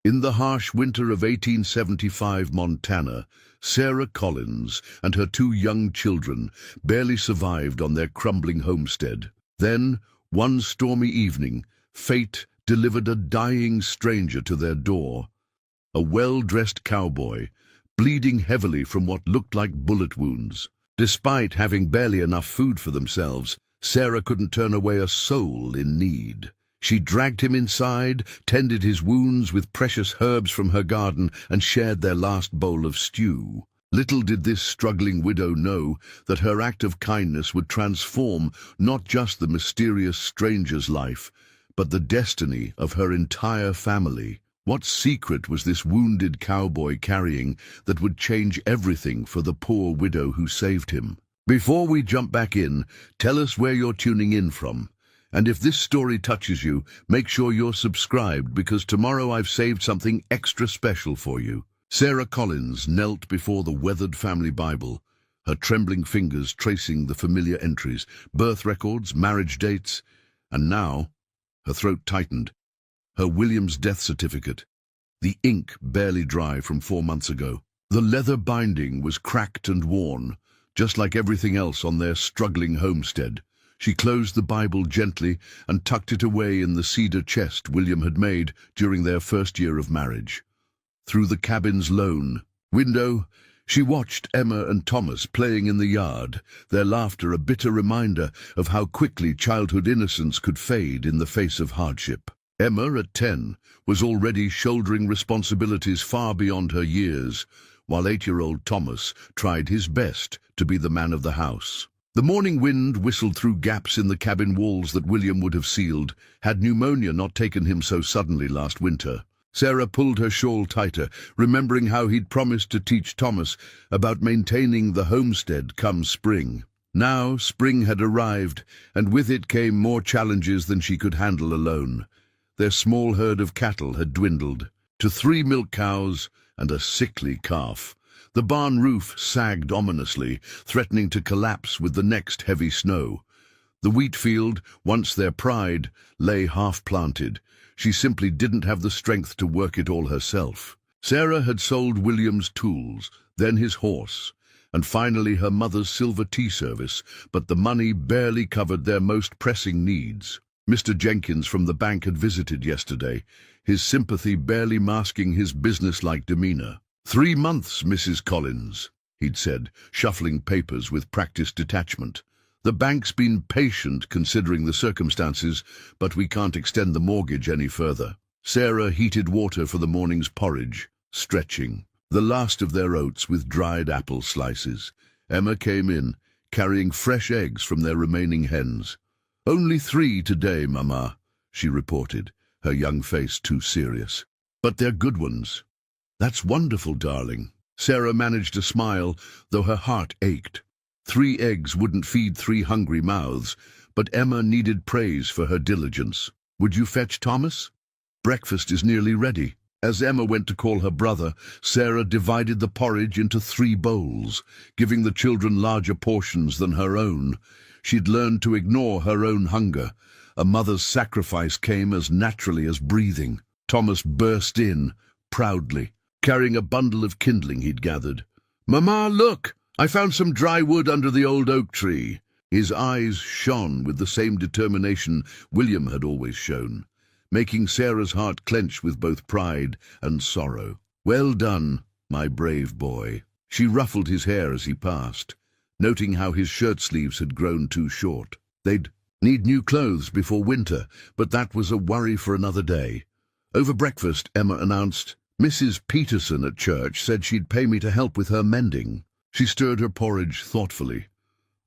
In the harsh winter of 1875 Montana, Sarah Collins and her two young children barely survived on their crumbling homestead. Then, one stormy evening, fate delivered a dying stranger to their door. A well-dressed cowboy, bleeding heavily from what looked like bullet wounds. Despite having barely enough food for themselves, Sarah couldn't turn away a soul in need. She dragged him inside, tended his wounds with precious herbs from her garden, and shared their last bowl of stew. Little did this struggling widow know that her act of kindness would transform not just the mysterious stranger's life, but the destiny of her entire family. What secret was this wounded cowboy carrying that would change everything for the poor widow who saved him? Before we jump back in, tell us where you're tuning in from. And if this story touches you, make sure you're subscribed, because tomorrow I've saved something extra special for you. Sarah Collins knelt before the weathered family Bible, her trembling fingers tracing the familiar entries, birth records, marriage dates, and now her throat tightened. Her William's death certificate, the ink barely dry from 4 months ago. The leather binding was cracked and worn, just like everything else on their struggling homestead. She closed the Bible gently and tucked it away in the cedar chest William had made during their first year of marriage. Through the cabin's lone window, she watched Emma and Thomas playing in the yard, their laughter a bitter reminder of how quickly childhood innocence could fade in the face of hardship. Emma, at 10, was already shouldering responsibilities far beyond her years, while 8-year-old Thomas tried his best to be the man of the house. The morning wind whistled through gaps in the cabin walls that William would have sealed, had pneumonia not taken him so suddenly last winter. Sarah pulled her shawl tighter, remembering how he'd promised to teach Thomas about maintaining the homestead come spring. Now spring had arrived, and with it came more challenges than she could handle alone. Their small herd of cattle had dwindled to 3 milk cows and a sickly calf. The barn roof sagged ominously, threatening to collapse with the next heavy snow. The wheat field, once their pride, lay half-planted. She simply didn't have the strength to work it all herself. Sarah had sold William's tools, then his horse, and finally her mother's silver tea service, but the money barely covered their most pressing needs. Mr. Jenkins from the bank had visited yesterday, his sympathy barely masking his businesslike demeanor. 3 months, Mrs. Collins, he'd said, shuffling papers with practiced detachment. The bank's been patient considering the circumstances, but we can't extend the mortgage any further. Sarah heated water for the morning's porridge, stretching, the last of their oats with dried apple slices. Emma came in, carrying fresh eggs from their remaining hens. "Only 3 today, Mama," she reported, her young face too serious. "But they're good ones." "That's wonderful, darling." Sarah managed to smile, though her heart ached. 3 eggs wouldn't feed 3 hungry mouths, but Emma needed praise for her diligence. "Would you fetch Thomas? Breakfast is nearly ready." As Emma went to call her brother, Sarah divided the porridge into 3 bowls, giving the children larger portions than her own. She'd learned to ignore her own hunger. A mother's sacrifice came as naturally as breathing. Thomas burst in, proudly, carrying a bundle of kindling he'd gathered. "Mama, look! I found some dry wood under the old oak tree." His eyes shone with the same determination William had always shown, making Sarah's heart clench with both pride and sorrow. "Well done, my brave boy." She ruffled his hair as he passed, noting how his shirt sleeves had grown too short. They'd need new clothes before winter, but that was a worry for another day. Over breakfast, Emma announced, "Mrs. Peterson at church said she'd pay me to help with her mending." She stirred her porridge thoughtfully.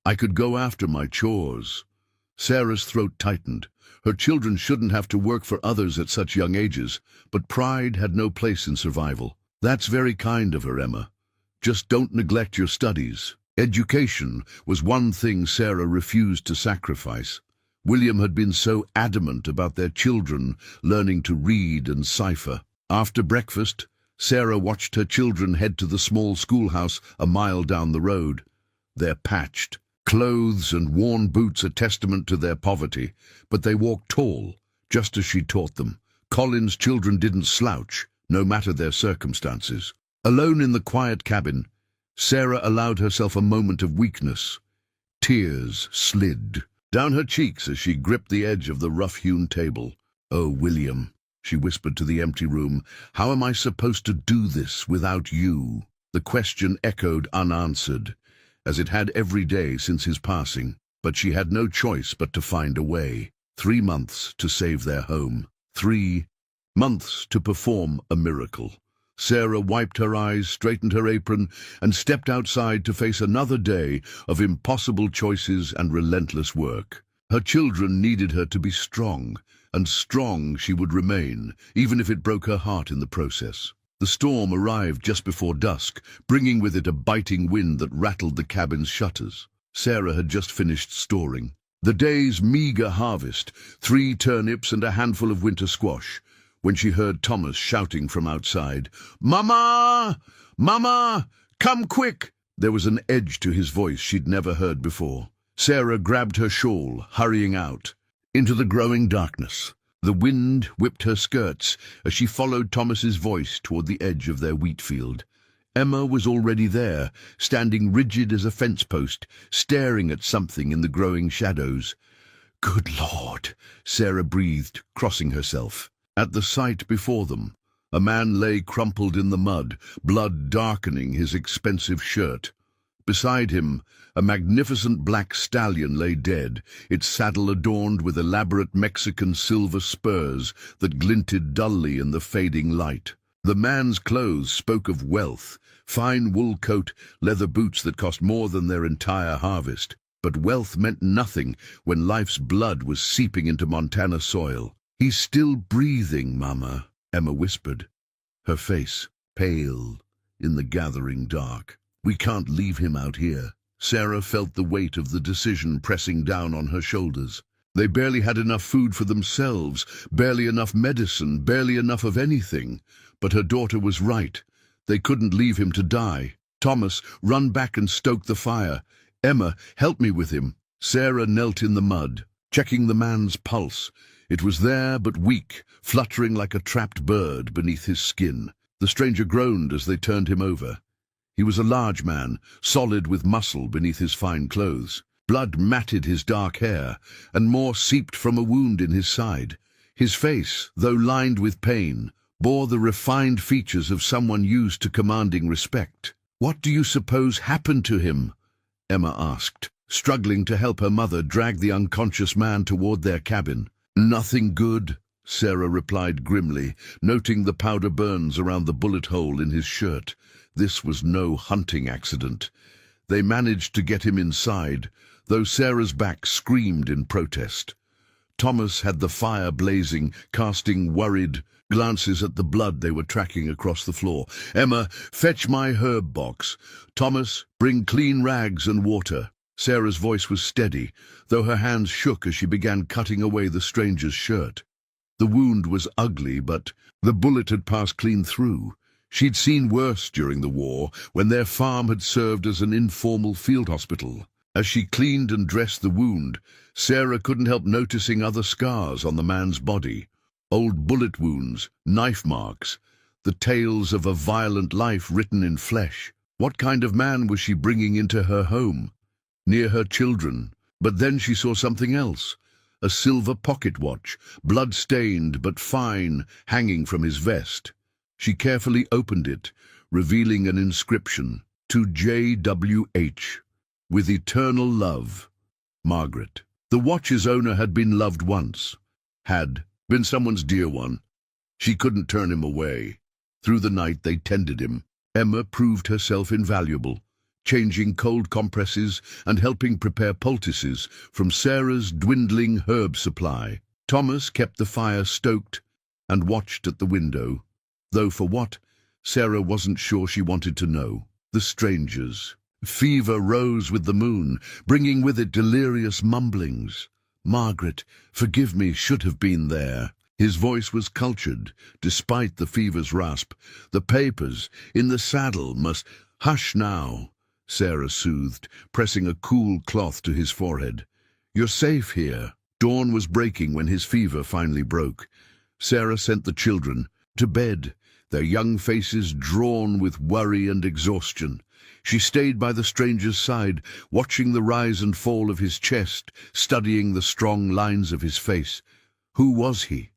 "I could go after my chores." Sarah's throat tightened. Her children shouldn't have to work for others at such young ages, but pride had no place in survival. "That's very kind of her, Emma. Just don't neglect your studies." Education was one thing Sarah refused to sacrifice. William had been so adamant about their children learning to read and cipher. After breakfast, Sarah watched her children head to the small schoolhouse a mile down the road. Their patched clothes and worn boots a testament to their poverty, but they walked tall, just as she taught them. Colin's children didn't slouch, no matter their circumstances. Alone in the quiet cabin, Sarah allowed herself a moment of weakness. Tears slid down her cheeks as she gripped the edge of the rough-hewn table. "Oh, William," she whispered to the empty room, "how am I supposed to do this without you?" The question echoed unanswered, as it had every day since his passing. But she had no choice but to find a way. 3 months to save their home. 3 months to perform a miracle. Sarah wiped her eyes, straightened her apron, and stepped outside to face another day of impossible choices and relentless work. Her children needed her to be strong, and strong she would remain, even if it broke her heart in the process. The storm arrived just before dusk, bringing with it a biting wind that rattled the cabin's shutters. Sarah had just finished storing the day's meager harvest, 3 turnips and a handful of winter squash, when she heard Thomas shouting from outside, "Mama! Mama! Come quick!" There was an edge to his voice she'd never heard before. Sarah grabbed her shawl, hurrying out into the growing darkness. The wind whipped her skirts as she followed Thomas's voice toward the edge of their wheat field. Emma was already there, standing rigid as a fence post, staring at something in the growing shadows. "Good Lord," Sarah breathed, crossing herself. At the sight before them, a man lay crumpled in the mud, blood darkening his expensive shirt. Beside him, a magnificent black stallion lay dead, its saddle adorned with elaborate Mexican silver spurs that glinted dully in the fading light. The man's clothes spoke of wealth, fine wool coat, leather boots that cost more than their entire harvest. But wealth meant nothing when life's blood was seeping into Montana soil. "He's still breathing, Mama," Emma whispered, her face pale in the gathering dark. "We can't leave him out here." Sarah felt the weight of the decision pressing down on her shoulders. They barely had enough food for themselves, barely enough medicine, barely enough of anything. But her daughter was right. They couldn't leave him to die. "Thomas, run back and stoke the fire. Emma, help me with him." Sarah knelt in the mud, checking the man's pulse. It was there but weak, fluttering like a trapped bird beneath his skin. The stranger groaned as they turned him over. He was a large man, solid with muscle beneath his fine clothes. Blood matted his dark hair, and more seeped from a wound in his side. His face, though lined with pain, bore the refined features of someone used to commanding respect. "What do you suppose happened to him?" Emma asked, struggling to help her mother drag the unconscious man toward their cabin. "Nothing good," Sarah replied grimly, noting the powder burns around the bullet hole in his shirt. This was no hunting accident. They managed to get him inside, though Sarah's back screamed in protest. Thomas had the fire blazing, casting worried glances at the blood they were tracking across the floor. "Emma, fetch my herb box. Thomas, bring clean rags and water." Sarah's voice was steady, though her hands shook as she began cutting away the stranger's shirt. The wound was ugly, but the bullet had passed clean through. She'd seen worse during the war, when their farm had served as an informal field hospital. As she cleaned and dressed the wound, Sarah couldn't help noticing other scars on the man's body. Old bullet wounds, knife marks, the tales of a violent life written in flesh. What kind of man was she bringing into her home, near her children? But then she saw something else. A silver pocket watch, blood-stained but fine, hanging from his vest. She carefully opened it, revealing an inscription, "To J.W.H. with eternal love, Margaret." The watch's owner had been loved once, had been someone's dear one. She couldn't turn him away. Through the night they tended him. Emma proved herself invaluable, changing cold compresses and helping prepare poultices from Sarah's dwindling herb supply. Thomas kept the fire stoked and watched at the window, though for what, Sarah wasn't sure she wanted to know. The strangers. Fever rose with the moon, bringing with it delirious mumblings. "Margaret, forgive me, should have been there." His voice was cultured, despite the fever's rasp. "The papers in the saddle must—" "Hush now," Sarah soothed, pressing a cool cloth to his forehead. "You're safe here." Dawn was breaking when his fever finally broke. Sarah sent the children to bed, their young faces drawn with worry and exhaustion. She stayed by the stranger's side, watching the rise and fall of his chest, studying the strong lines of his face. Who was he?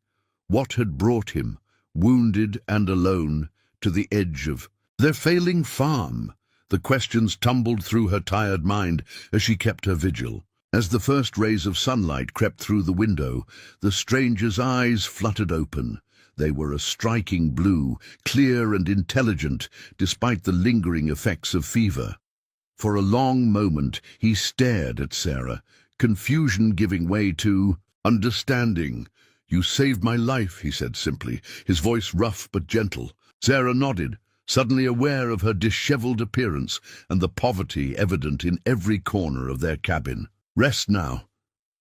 What had brought him, wounded and alone, to the edge of their failing farm? The questions tumbled through her tired mind as she kept her vigil. As the first rays of sunlight crept through the window, the stranger's eyes fluttered open. They were a striking blue, clear and intelligent, despite the lingering effects of fever. For a long moment he stared at Sarah, confusion giving way to understanding. "You saved my life," he said simply, his voice rough but gentle. Sarah nodded, suddenly aware of her disheveled appearance and the poverty evident in every corner of their cabin. "Rest now.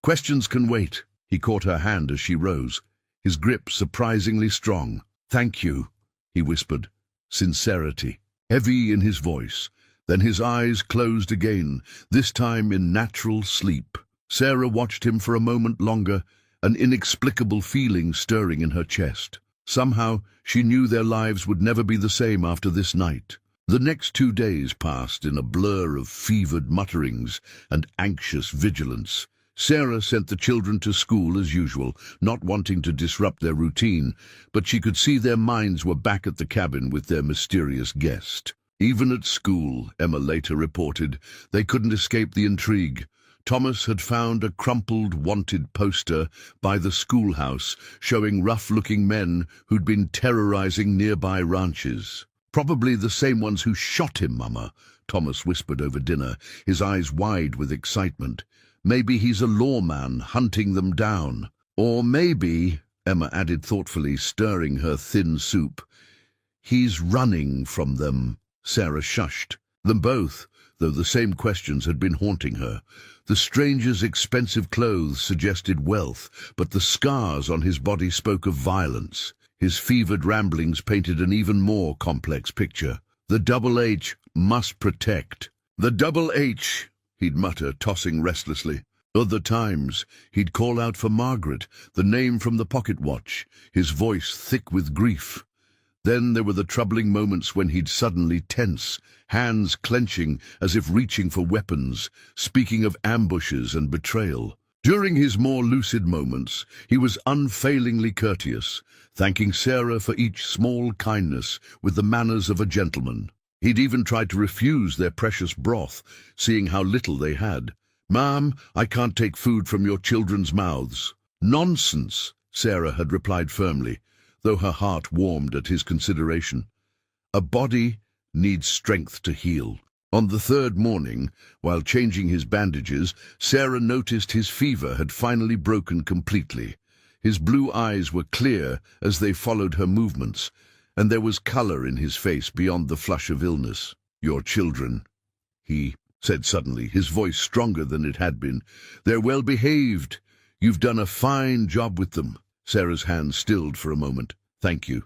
Questions can wait." He caught her hand as she rose, his grip surprisingly strong. "Thank you," he whispered, sincerity heavy in his voice. Then his eyes closed again, this time in natural sleep. Sarah watched him for a moment longer, an inexplicable feeling stirring in her chest. Somehow, she knew their lives would never be the same after this night. The next 2 days passed in a blur of fevered mutterings and anxious vigilance. Sarah sent the children to school as usual, not wanting to disrupt their routine, but she could see their minds were back at the cabin with their mysterious guest. Even at school, Emma later reported, they couldn't escape the intrigue. Thomas had found a crumpled wanted poster by the schoolhouse showing rough-looking men who'd been terrorizing nearby ranches. "Probably the same ones who shot him, Mama," Thomas whispered over dinner, his eyes wide with excitement. "Maybe he's a lawman hunting them down. Or maybe," Emma added thoughtfully, stirring her thin soup, "he's running from them." Sarah shushed them both, though the same questions had been haunting her. The stranger's expensive clothes suggested wealth, but the scars on his body spoke of violence. His fevered ramblings painted an even more complex picture. "The double H must protect." "The double H," he'd mutter, tossing restlessly. Other times, he'd call out for Margaret, the name from the pocket watch, his voice thick with grief. Then there were the troubling moments when he'd suddenly tense, hands clenching as if reaching for weapons, speaking of ambushes and betrayal. During his more lucid moments, he was unfailingly courteous, thanking Sarah for each small kindness with the manners of a gentleman. He'd even tried to refuse their precious broth, seeing how little they had. "Ma'am, I can't take food from your children's mouths." "Nonsense," Sarah had replied firmly, though her heart warmed at his consideration. A body needs strength to heal. On the third morning, while changing his bandages, Sarah noticed his fever had finally broken completely. His blue eyes were clear as they followed her movements, and there was color in his face beyond the flush of illness. "Your children," he said suddenly, his voice stronger than it had been. "They're well behaved. You've done a fine job with them." Sarah's hand stilled for a moment. "Thank you.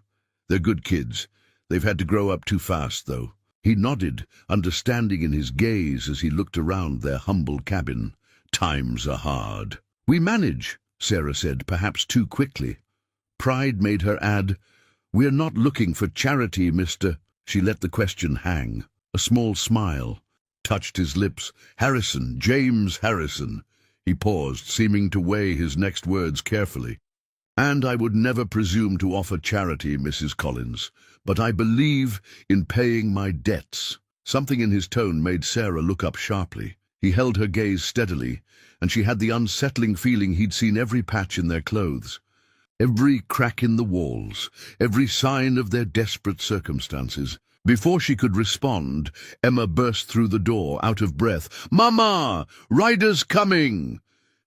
They're good kids. They've had to grow up too fast, though." He nodded, understanding in his gaze as he looked around their humble cabin. "Times are hard." "We manage," Sarah said, perhaps too quickly. Pride made her add, "We're not looking for charity, Mr." She let the question hang. A small smile touched his lips. "Harrison, James Harrison." He paused, seeming to weigh his next words carefully. "And I would never presume to offer charity, Mrs. Collins, but I believe in paying my debts." Something in his tone made Sarah look up sharply. He held her gaze steadily, and she had the unsettling feeling he'd seen every patch in their clothes, every crack in the walls, every sign of their desperate circumstances. Before she could respond, Emma burst through the door, out of breath. "Mama! Ryder's coming!"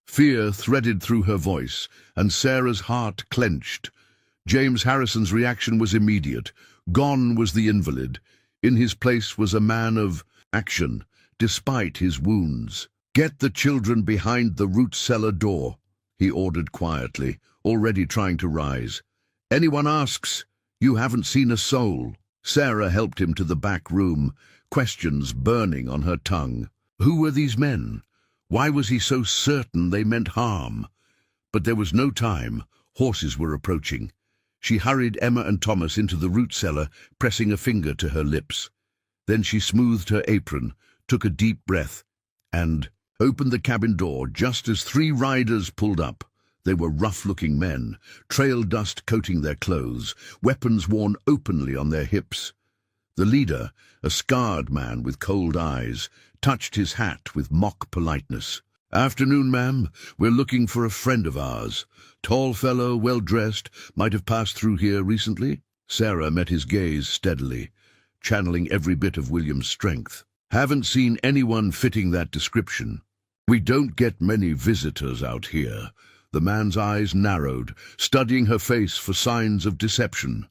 Fear threaded through her voice, and Sarah's heart clenched. James Harrison's reaction was immediate. Gone was the invalid. In his place was a man of action, despite his wounds. "Get the children behind the root cellar door," he ordered quietly, already trying to rise. "Anyone asks, you haven't seen a soul." Sarah helped him to the back room, questions burning on her tongue. Who were these men? Why was he so certain they meant harm? But there was no time. Horses were approaching. She hurried Emma and Thomas into the root cellar, pressing a finger to her lips. Then she smoothed her apron, took a deep breath, and opened the cabin door just as 3 riders pulled up. They were rough-looking men, trail dust coating their clothes, weapons worn openly on their hips. The leader, a scarred man with cold eyes, touched his hat with mock politeness. "Afternoon, ma'am. We're looking for a friend of ours. Tall fellow, well-dressed, might have passed through here recently." Sarah met his gaze steadily, channeling every bit of William's strength. "Haven't seen anyone fitting that description. We don't get many visitors out here." The man's eyes narrowed, studying her face for signs of deception.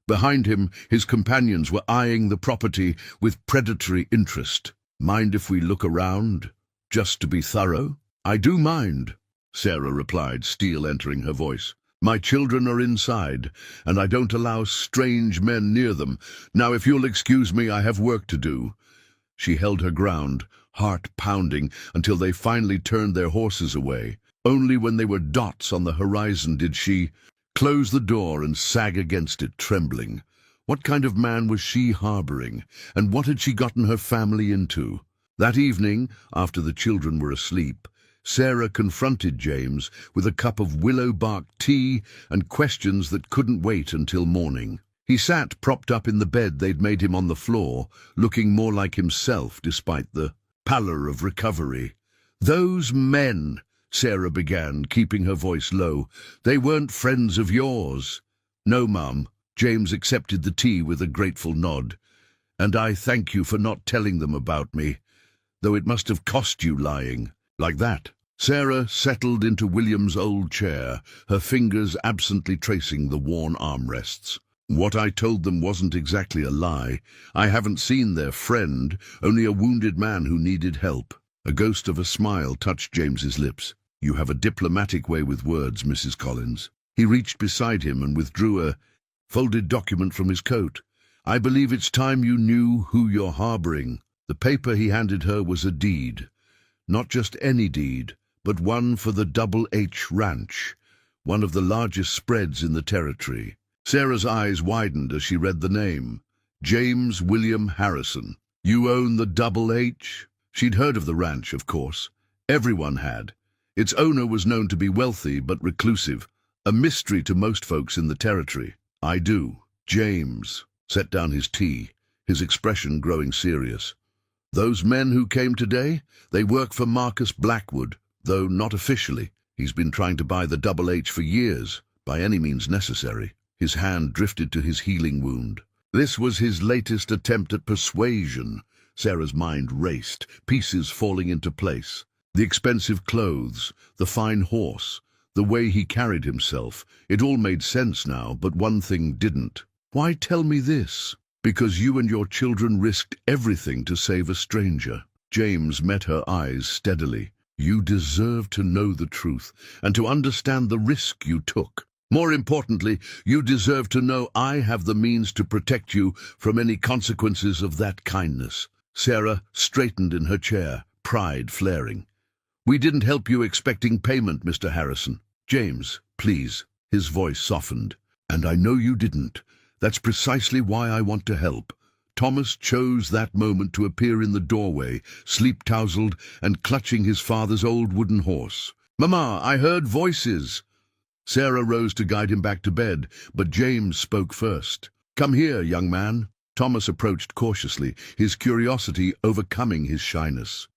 Behind him, his companions were eyeing the property with predatory interest. "Mind if we look around, just to be thorough?" "I do mind," Sarah replied, steel entering her voice. "My children are inside, and I don't allow strange men near them. Now, if you'll excuse me, I have work to do." She held her ground, heart pounding, until they finally turned their horses away. Only when they were dots on the horizon did she close the door and sag against it, trembling. What kind of man was she harboring, and what had she gotten her family into? That evening, after the children were asleep, Sarah confronted James with a cup of willow bark tea and questions that couldn't wait until morning. He sat propped up in the bed they'd made him on the floor, looking more like himself despite the pallor of recovery. "Those men," Sarah began, keeping her voice low, "they weren't friends of yours." "No, Mum." James accepted the tea with a grateful nod. "And I thank you for not telling them about me, though it must have cost you lying." "Like that." Sarah settled into William's old chair, her fingers absently tracing the worn armrests. "What I told them wasn't exactly a lie. I haven't seen their friend, only a wounded man who needed help." A ghost of a smile touched James's lips. "You have a diplomatic way with words, Mrs. Collins." He reached beside him and withdrew a folded document from his coat. "I believe it's time you knew who you're harboring." The paper he handed her was a deed. Not just any deed, but one for the Double H Ranch, one of the largest spreads in the territory. Sarah's eyes widened as she read the name. James William Harrison. "You own the Double H?" She'd heard of the ranch, of course. Everyone had. Its owner was known to be wealthy but reclusive, a mystery to most folks in the territory. "I do." James set down his tea, his expression growing serious. "Those men who came today, they work for Marcus Blackwood, though not officially. He's been trying to buy the Double H for years, by any means necessary." His hand drifted to his healing wound. This was his latest attempt at persuasion. Sarah's mind raced, pieces falling into place. The expensive clothes, the fine horse, the way he carried himself, it all made sense now, but one thing didn't. "Why tell me this?" "Because you and your children risked everything to save a stranger." James met her eyes steadily. "You deserve to know the truth, and to understand the risk you took. More importantly, you deserve to know I have the means to protect you from any consequences of that kindness." Sarah straightened in her chair, pride flaring. "We didn't help you expecting payment, Mr. Harrison." "James, please." His voice softened. "And I know you didn't. That's precisely why I want to help." Thomas chose that moment to appear in the doorway, sleep-tousled and clutching his father's old wooden horse. "Mama, I heard voices." Sarah rose to guide him back to bed, but James spoke first. "Come here, young man." Thomas approached cautiously, his curiosity overcoming his shyness.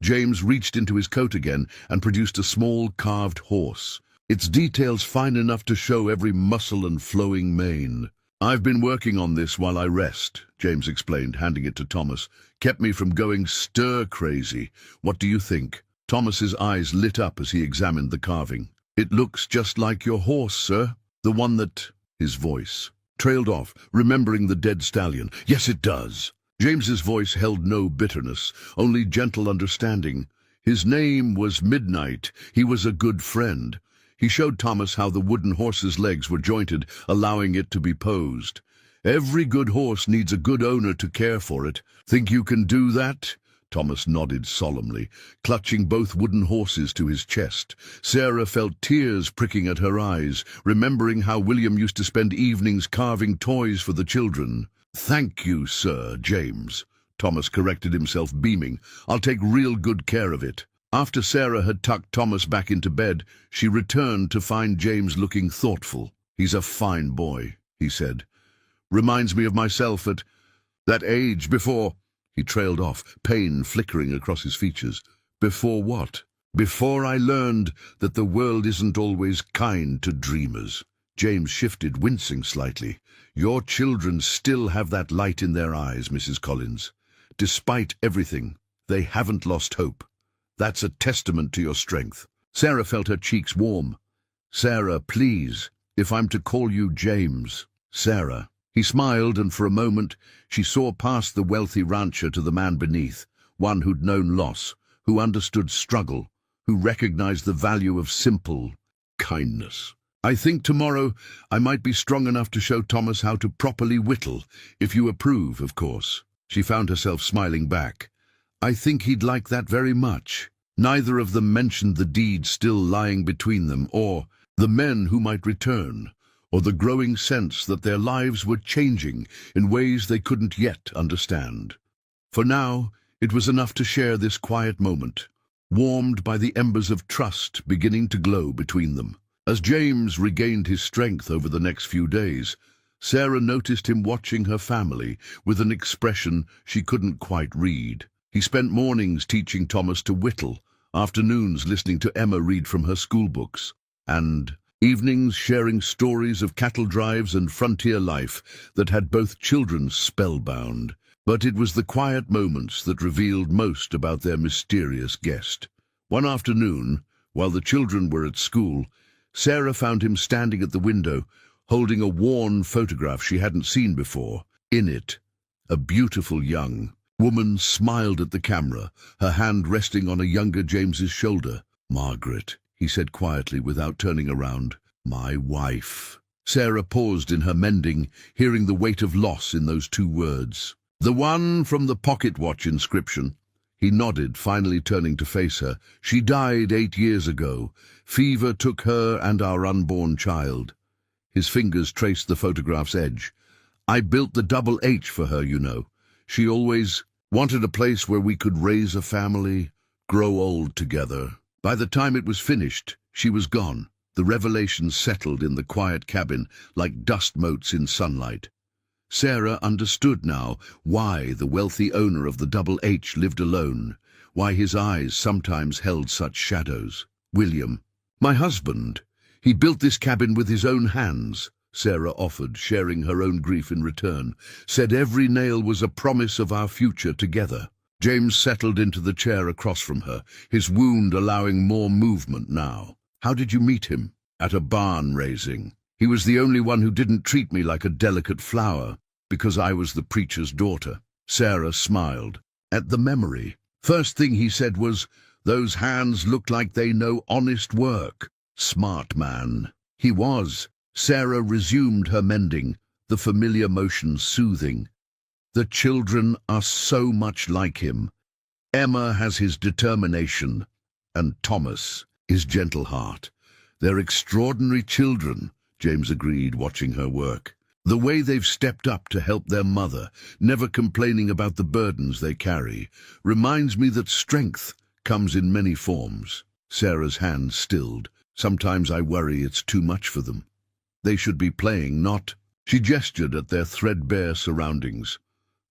James reached into his coat again and produced a small carved horse, its details fine enough to show every muscle and flowing mane. "I've been working on this while I rest," James explained, handing it to Thomas. "Kept me from going stir-crazy. What do you think?" Thomas's eyes lit up as he examined the carving. "It looks just like your horse, sir. The one that—" His voice trailed off, remembering the dead stallion. "Yes, it does." James's voice held no bitterness, only gentle understanding. His name was Midnight. He was a good friend. He showed Thomas how the wooden horse's legs were jointed, allowing it to be posed. "Every good horse needs a good owner to care for it. Think you can do that?" Thomas nodded solemnly, clutching both wooden horses to his chest. Sarah felt tears pricking at her eyes, remembering how William used to spend evenings carving toys for the children. "Thank you, Sir James," Thomas corrected himself, beaming. "I'll take real good care of it." After Sarah had tucked Thomas back into bed, she returned to find James looking thoughtful. "He's a fine boy," he said. "Reminds me of myself at that age before—" He trailed off, pain flickering across his features. "Before what?" "Before I learned that the world isn't always kind to dreamers." James shifted, wincing slightly. "Your children still have that light in their eyes, Mrs. Collins. Despite everything, they haven't lost hope. That's a testament to your strength." Sarah felt her cheeks warm. "Sarah, please, if I'm to call you James." "Sarah." He smiled, and for a moment she saw past the wealthy rancher to the man beneath, one who'd known loss, who understood struggle, who recognized the value of simple kindness. "I think tomorrow I might be strong enough to show Thomas how to properly whittle, if you approve, of course." She found herself smiling back. "I think he'd like that very much." Neither of them mentioned the deed still lying between them, or the men who might return, or the growing sense that their lives were changing in ways they couldn't yet understand. For now, it was enough to share this quiet moment, warmed by the embers of trust beginning to glow between them. As James regained his strength over the next few days, Sarah noticed him watching her family with an expression she couldn't quite read. He spent mornings teaching Thomas to whittle, afternoons listening to Emma read from her schoolbooks, and evenings sharing stories of cattle drives and frontier life that had both children spellbound. But it was the quiet moments that revealed most about their mysterious guest. One afternoon, while the children were at school, Sarah found him standing at the window, holding a worn photograph she hadn't seen before. In it, a beautiful young woman smiled at the camera, her hand resting on a younger James's shoulder. "Margaret," he said quietly without turning around. "My wife." Sarah paused in her mending, hearing the weight of loss in those two words. "The one from the pocket watch inscription." He nodded, finally turning to face her. "She died 8 years ago. Fever took her and our unborn child." His fingers traced the photograph's edge. "I built the double H for her, you know. She always wanted a place where we could raise a family, grow old together." By the time it was finished, she was gone. The revelations settled in the quiet cabin like dust motes in sunlight. Sarah understood now why the wealthy owner of the double H lived alone, why his eyes sometimes held such shadows. "William, my husband, he built this cabin with his own hands," Sarah offered, sharing her own grief in return. "Said every nail was a promise of our future together." James settled into the chair across from her, his wound allowing more movement now. "How did you meet him?" "At a barn raising. He was the only one who didn't treat me like a delicate flower, because I was the preacher's daughter." Sarah smiled at the memory. "First thing he said was, 'Those hands look like they know honest work.' Smart man." He was. Sarah resumed her mending, the familiar motion soothing. "The children are so much like him. Emma has his determination, and Thomas his gentle heart. They're extraordinary children," James agreed, watching her work. "The way they've stepped up to help their mother, never complaining about the burdens they carry, reminds me that strength comes in many forms." Sarah's hand stilled. "Sometimes I worry it's too much for them. They should be playing, not—" She gestured at their threadbare surroundings.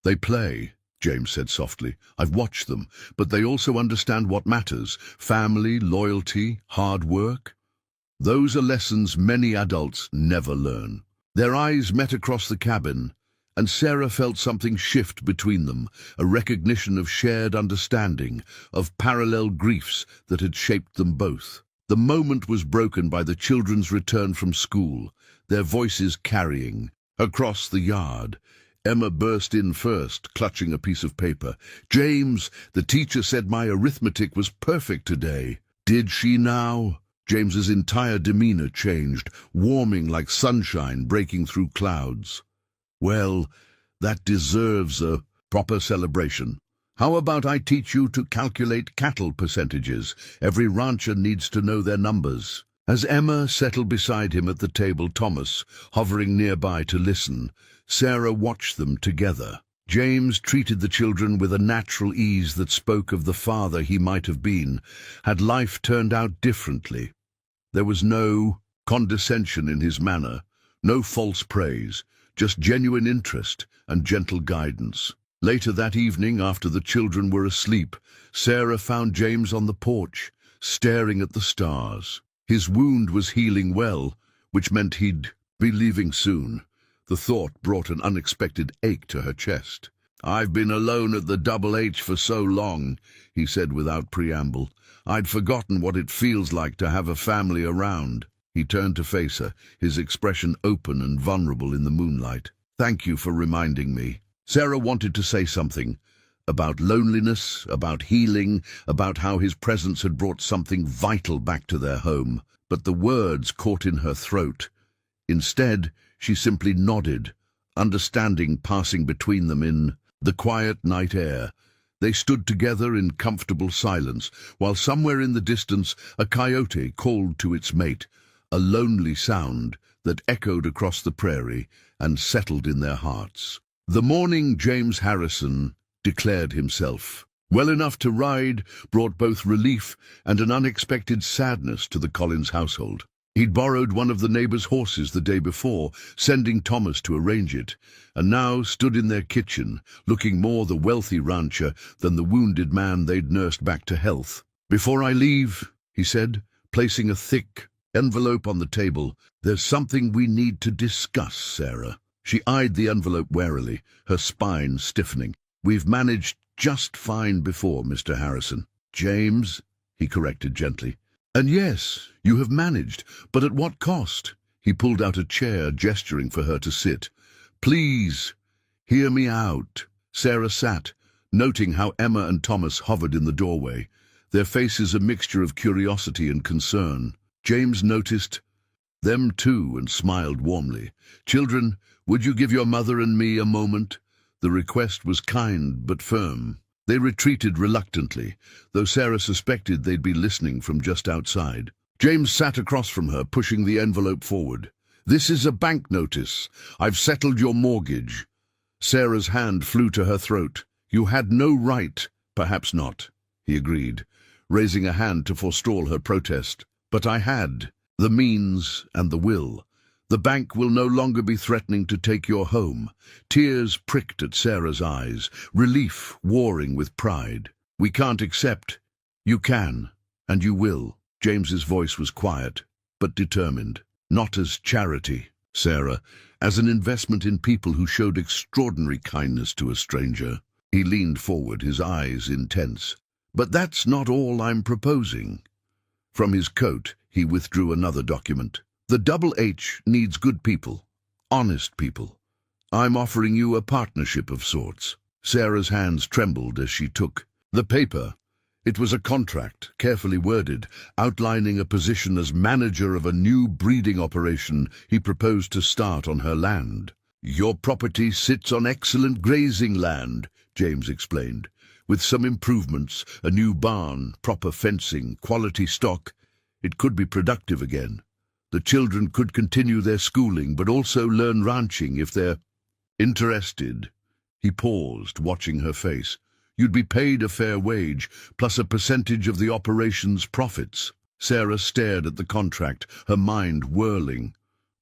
"They play," James said softly. "I've watched them, but they also understand what matters. Family, loyalty, hard work. Those are lessons many adults never learn." Their eyes met across the cabin, and Sarah felt something shift between them, a recognition of shared understanding, of parallel griefs that had shaped them both. The moment was broken by the children's return from school, their voices carrying. Across the yard, Emma burst in first, clutching a piece of paper. "James, the teacher said my arithmetic was perfect today." "Did she now?" James's entire demeanor changed, warming like sunshine breaking through clouds. "Well, that deserves a proper celebration. How about I teach you to calculate cattle percentages? Every rancher needs to know their numbers. As Emma settled beside him at the table, Thomas, hovering nearby to listen, Sarah watched them together. James treated the children with a natural ease that spoke of the father he might have been, had life turned out differently. There was no condescension in his manner, no false praise, just genuine interest and gentle guidance. Later that evening, after the children were asleep, Sarah found James on the porch, staring at the stars. His wound was healing well, which meant he'd be leaving soon. The thought brought an unexpected ache to her chest. "I've been alone at the Double H for so long," he said without preamble. "I'd forgotten what it feels like to have a family around." He turned to face her, his expression open and vulnerable in the moonlight. "Thank you for reminding me." Sarah wanted to say something about loneliness, about healing, about how his presence had brought something vital back to their home, but the words caught in her throat. Instead, she simply nodded, understanding passing between them in the quiet night air. They stood together in comfortable silence, while somewhere in the distance a coyote called to its mate, a lonely sound that echoed across the prairie and settled in their hearts. The morning James Harrison declared himself well enough to ride brought both relief and an unexpected sadness to the Collins household. He'd borrowed one of the neighbors' horses the day before, sending Thomas to arrange it, and now stood in their kitchen, looking more the wealthy rancher than the wounded man they'd nursed back to health. "Before I leave," he said, placing a thick envelope on the table, "there's something we need to discuss, Sarah." She eyed the envelope warily, her spine stiffening. "We've managed just fine before, Mr. Harrison." "James," he corrected gently. "And yes, you have managed, but at what cost?" He pulled out a chair, gesturing for her to sit. "Please, hear me out." Sarah sat, noting how Emma and Thomas hovered in the doorway, their faces a mixture of curiosity and concern. James noticed them too and smiled warmly. "Children, would you give your mother and me a moment?" The request was kind but firm. They retreated reluctantly, though Sarah suspected they'd be listening from just outside. James sat across from her, pushing the envelope forward. "This is a bank notice. I've settled your mortgage." Sarah's hand flew to her throat. "You had no right." "Perhaps not," he agreed, raising a hand to forestall her protest. "But I had the means and the will. The bank will no longer be threatening to take your home." Tears pricked at Sarah's eyes, relief warring with pride. "We can't accept." "You can, and you will." James's voice was quiet, but determined. "Not as charity, Sarah, as an investment in people who showed extraordinary kindness to a stranger." He leaned forward, his eyes intense. "But that's not all I'm proposing." From his coat, he withdrew another document. "The Double H needs good people, honest people. I'm offering you a partnership of sorts." Sarah's hands trembled as she took the paper. It was a contract, carefully worded, outlining a position as manager of a new breeding operation he proposed to start on her land. "Your property sits on excellent grazing land," James explained. "With some improvements, a new barn, proper fencing, quality stock, it could be productive again. The children could continue their schooling, but also learn ranching if they're interested." He paused, watching her face. "You'd be paid a fair wage, plus a percentage of the operation's profits." Sarah stared at the contract, her mind whirling.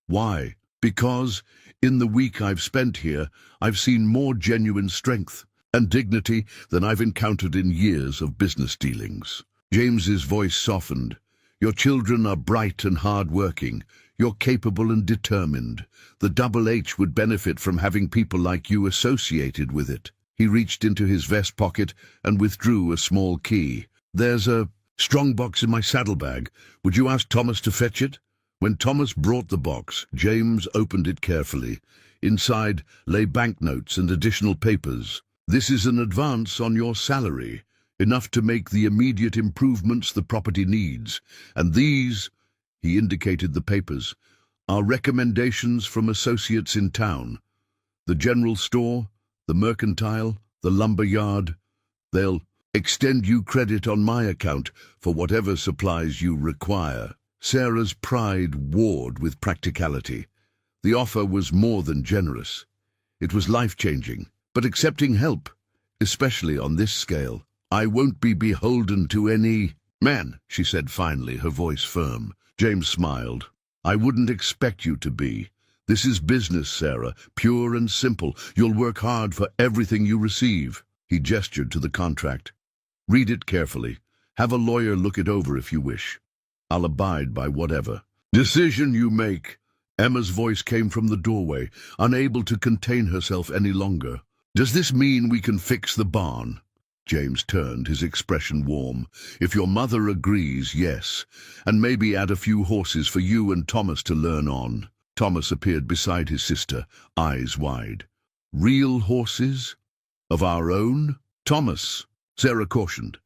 "Why?" "Because, in the week I've spent here, I've seen more genuine strength and dignity than I've encountered in years of business dealings." James's voice softened. "Your children are bright and hard-working. You're capable and determined. The Double H would benefit from having people like you associated with it." He reached into his vest pocket and withdrew a small key. "There's a strong box in my saddlebag. Would you ask Thomas to fetch it?" When Thomas brought the box, James opened it carefully. Inside lay banknotes and additional papers. "This is an advance on your salary, enough to make the immediate improvements the property needs. And these," he indicated the papers, "are recommendations from associates in town. The general store, the mercantile, the lumber yard. They'll extend you credit on my account for whatever supplies you require. Sarah's pride warred with practicality. The offer was more than generous. It was life-changing, but accepting help, especially on this scale. I won't be beholden to any man, she said finally, her voice firm. James smiled. I wouldn't expect you to be. This is business, Sarah, pure and simple. You'll work hard for everything you receive. He gestured to the contract. Read it carefully. Have a lawyer look it over if you wish. I'll abide by whatever decision you make. Emma's voice came from the doorway, unable to contain herself any longer. Does this mean we can fix the barn? James turned, his expression warm. If your mother agrees, yes. And maybe add a few horses for you and Thomas to learn on. Thomas appeared beside his sister, eyes wide. Real horses? Of our own? Thomas, Sarah cautioned.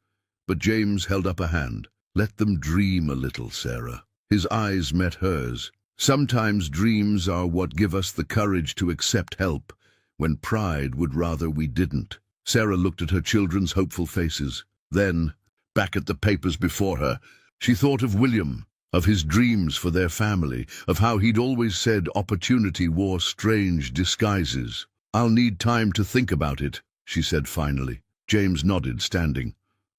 But James held up a hand. Let them dream a little, Sarah. His eyes met hers. Sometimes dreams are what give us the courage to accept help, when pride would rather we didn't. Sarah looked at her children's hopeful faces. Then, back at the papers before her, she thought of William, of his dreams for their family, of how he'd always said opportunity wore strange disguises. I'll need time to think about it, she said finally. James nodded, standing.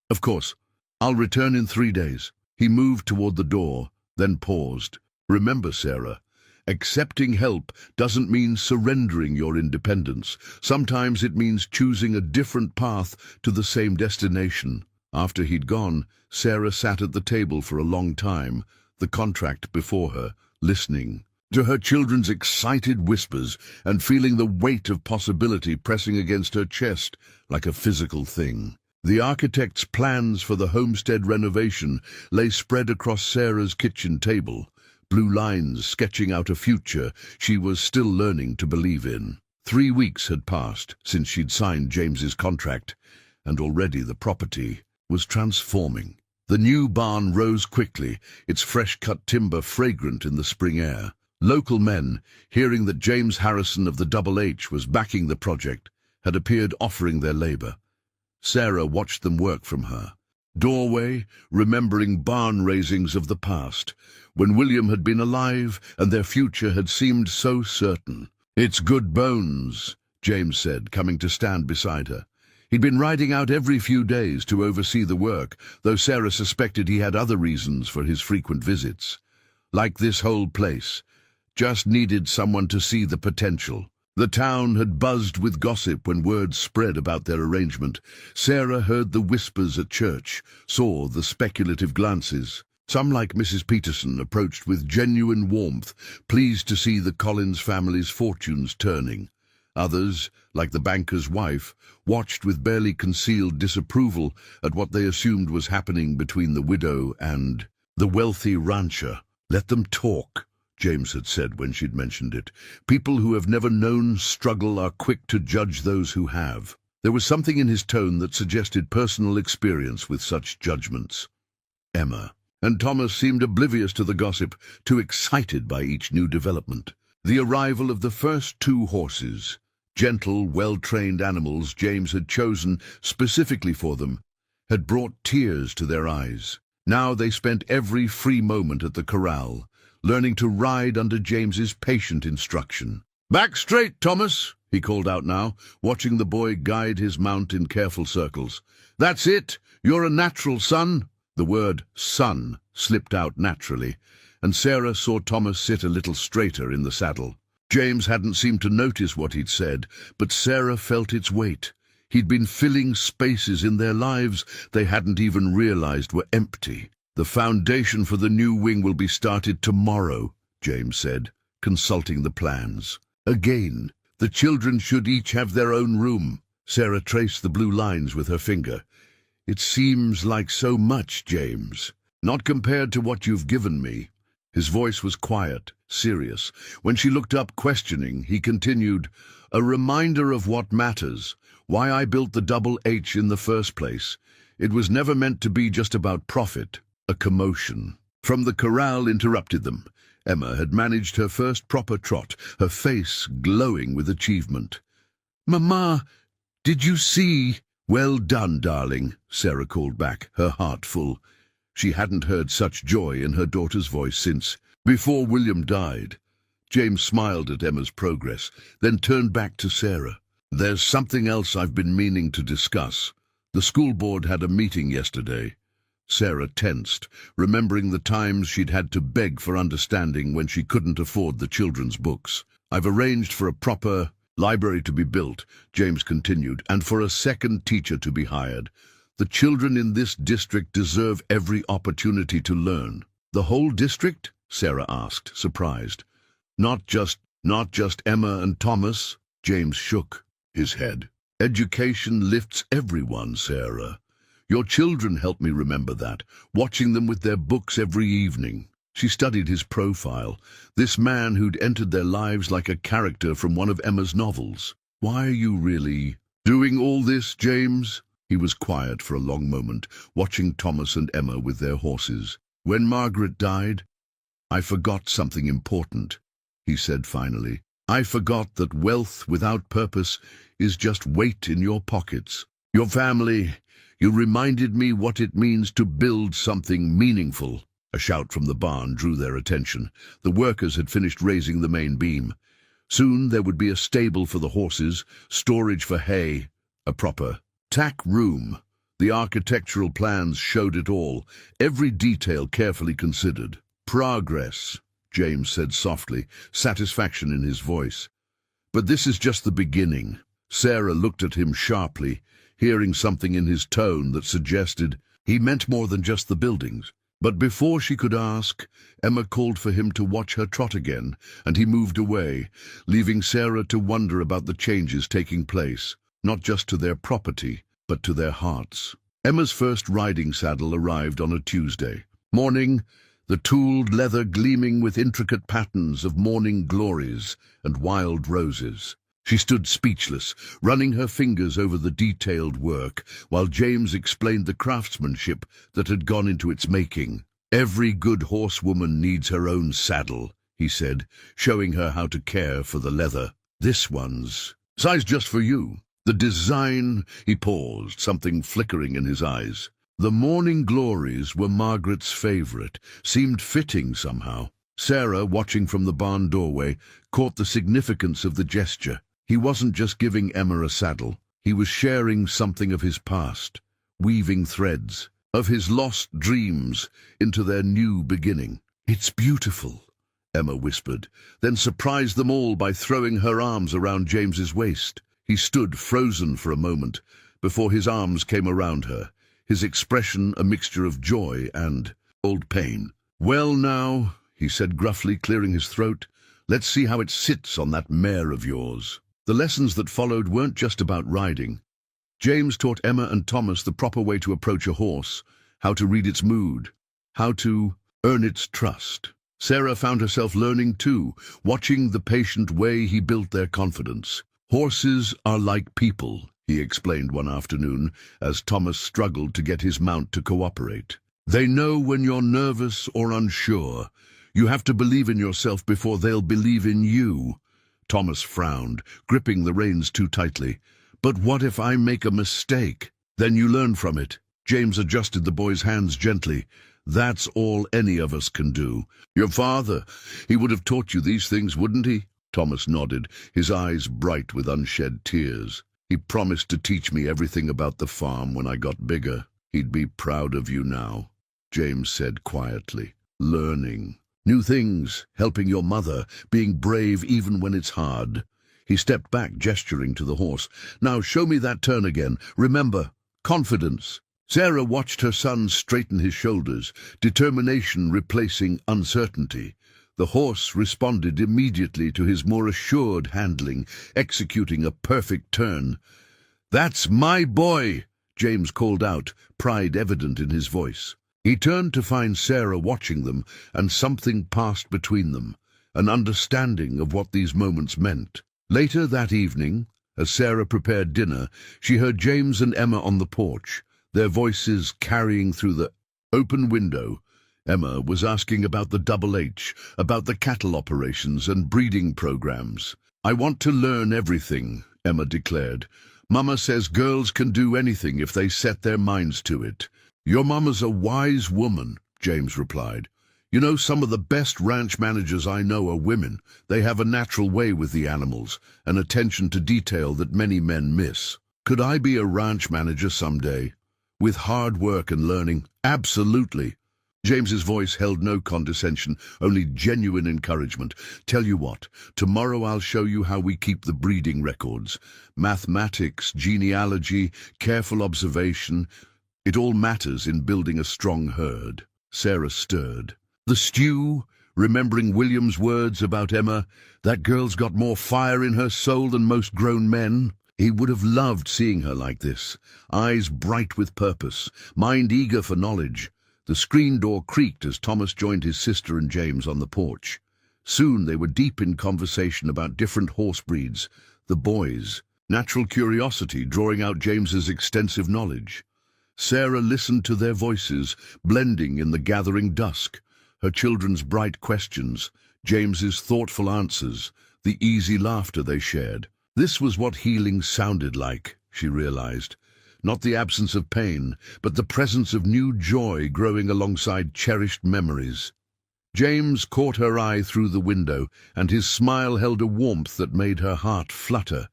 Of course. I'll return in 3 days. He moved toward the door, then paused. Remember, Sarah, accepting help doesn't mean surrendering your independence. Sometimes it means choosing a different path to the same destination. After he'd gone, Sarah sat at the table for a long time, the contract before her, listening to her children's excited whispers and feeling the weight of possibility pressing against her chest like a physical thing. The architect's plans for the homestead renovation lay spread across Sarah's kitchen table, blue lines sketching out a future she was still learning to believe in. 3 weeks had passed since she'd signed James's contract, and already the property was transforming. The new barn rose quickly, its fresh-cut timber fragrant in the spring air. Local men, hearing that James Harrison of the Double H was backing the project, had appeared offering their labor. Sarah watched them work from her doorway, remembering barn raisings of the past, when William had been alive and their future had seemed so certain. It's good bones, James said, coming to stand beside her. He'd been riding out every few days to oversee the work, though Sarah suspected he had other reasons for his frequent visits. Like this whole place, just needed someone to see the potential. The town had buzzed with gossip when word spread about their arrangement. Sarah heard the whispers at church, saw the speculative glances. Some, like Mrs. Peterson, approached with genuine warmth, pleased to see the Collins family's fortunes turning. Others, like the banker's wife, watched with barely concealed disapproval at what they assumed was happening between the widow and the wealthy rancher. Let them talk, James had said when she'd mentioned it. People who have never known struggle are quick to judge those who have. There was something in his tone that suggested personal experience with such judgments. Emma and Thomas seemed oblivious to the gossip, too excited by each new development. The arrival of the first 2 horses, gentle, well-trained animals James had chosen specifically for them, had brought tears to their eyes. Now they spent every free moment at the corral, learning to ride under James's patient instruction. "Back straight, Thomas," he called out now, watching the boy guide his mount in careful circles. "That's it. You're a natural, son." The word son slipped out naturally, and Sarah saw Thomas sit a little straighter in the saddle. James hadn't seemed to notice what he'd said, but Sarah felt its weight. He'd been filling spaces in their lives they hadn't even realized were empty. "The foundation for the new wing will be started tomorrow," James said, consulting the plans. "Again, the children should each have their own room." Sarah traced the blue lines with her finger. "It seems like so much, James. Not compared to what you've given me." His voice was quiet, serious. When she looked up, questioning, he continued, "A reminder of what matters, why I built the Double H in the first place. It was never meant to be just about profit." A commotion from the corral interrupted them. Emma had managed her first proper trot, her face glowing with achievement. "Mama, did you see?" "Well done, darling," Sarah called back, her heart full. She hadn't heard such joy in her daughter's voice since before William died. James smiled at Emma's progress, then turned back to Sarah. "There's something else I've been meaning to discuss. The school board had a meeting yesterday." Sarah tensed, remembering the times she'd had to beg for understanding when she couldn't afford the children's books. "I've arranged for a proper library to be built," James continued, "and for a second teacher to be hired. The children in this district deserve every opportunity to learn." "The whole district?" Sarah asked, surprised. Not just Emma and Thomas." James shook his head. "Education lifts everyone, Sarah. Your children help me remember that, watching them with their books every evening." She studied his profile, this man who'd entered their lives like a character from one of Emma's novels. "Why are you really doing all this, James?" He was quiet for a long moment, watching Thomas and Emma with their horses. "When Margaret died, I forgot something important," he said finally. "I forgot that wealth without purpose is just weight in your pockets. Your family, you reminded me what it means to build something meaningful." A shout from the barn drew their attention. The workers had finished raising the main beam. Soon there would be a stable for the horses, storage for hay, a proper tack room. The architectural plans showed it all, every detail carefully considered. "Progress," James said softly, satisfaction in his voice. "But this is just the beginning." Sarah looked at him sharply, hearing something in his tone that suggested he meant more than just the buildings. But before she could ask, Emma called for him to watch her trot again, and he moved away, leaving Sarah to wonder about the changes taking place, not just to their property, but to their hearts. Emma's first riding saddle arrived on a Tuesday morning, the tooled leather gleaming with intricate patterns of morning glories and wild roses. She stood speechless, running her fingers over the detailed work, while James explained the craftsmanship that had gone into its making. "Every good horsewoman needs her own saddle," he said, showing her how to care for the leather. "This one's size just for you. The design—" He paused, something flickering in his eyes. The morning glories were Margaret's favorite, seemed fitting somehow. Sarah, watching from the barn doorway, caught the significance of the gesture. He wasn't just giving Emma a saddle. He was sharing something of his past, weaving threads of his lost dreams into their new beginning. "It's beautiful," Emma whispered, then surprised them all by throwing her arms around James's waist. He stood frozen for a moment before his arms came around her, his expression a mixture of joy and old pain. "Well now," he said gruffly, clearing his throat, "let's see how it sits on that mare of yours." The lessons that followed weren't just about riding. James taught Emma and Thomas the proper way to approach a horse, how to read its mood, how to earn its trust. Sarah found herself learning too, watching the patient way he built their confidence. "Horses are like people," he explained one afternoon, as Thomas struggled to get his mount to cooperate. "They know when you're nervous or unsure. You have to believe in yourself before they'll believe in you." Thomas frowned, gripping the reins too tightly. "But what if I make a mistake?" "Then you learn from it." James adjusted the boy's hands gently. "That's all any of us can do. Your father, he would have taught you these things, wouldn't he?" Thomas nodded, his eyes bright with unshed tears. "He promised to teach me everything about the farm when I got bigger. He'd be proud of you now," James said quietly. "Learning new things, helping your mother, being brave even when it's hard." He stepped back, gesturing to the horse. "Now show me that turn again. Remember, confidence." Sarah watched her son straighten his shoulders, determination replacing uncertainty. The horse responded immediately to his more assured handling, executing a perfect turn. "That's my boy," James called out, pride evident in his voice. He turned to find Sarah watching them, and something passed between them, an understanding of what these moments meant. Later that evening, as Sarah prepared dinner, she heard James and Emma on the porch, their voices carrying through the open window. Emma was asking about the Double H, about the cattle operations and breeding programs. "I want to learn everything," Emma declared. "Mama says girls can do anything if they set their minds to it." "Your mama's a wise woman," James replied. "You know, some of the best ranch managers I know are women. They have a natural way with the animals, an attention to detail that many men miss. Could I be a ranch manager someday? With hard work and learning?" "Absolutely." James's voice held no condescension, only genuine encouragement. "Tell you what, tomorrow I'll show you how we keep the breeding records. Mathematics, genealogy, careful observation. It all matters in building a strong herd." Sarah stirred. The stew, remembering William's words about Emma, "That girl's got more fire in her soul than most grown men." He would have loved seeing her like this, eyes bright with purpose, mind eager for knowledge. The screen door creaked as Thomas joined his sister and James on the porch. Soon they were deep in conversation about different horse breeds, the boys, natural curiosity drawing out James's extensive knowledge. Sarah listened to their voices, blending in the gathering dusk, her children's bright questions, James's thoughtful answers, the easy laughter they shared. This was what healing sounded like, she realized. Not the absence of pain, but the presence of new joy growing alongside cherished memories. James caught her eye through the window, and his smile held a warmth that made her heart flutter.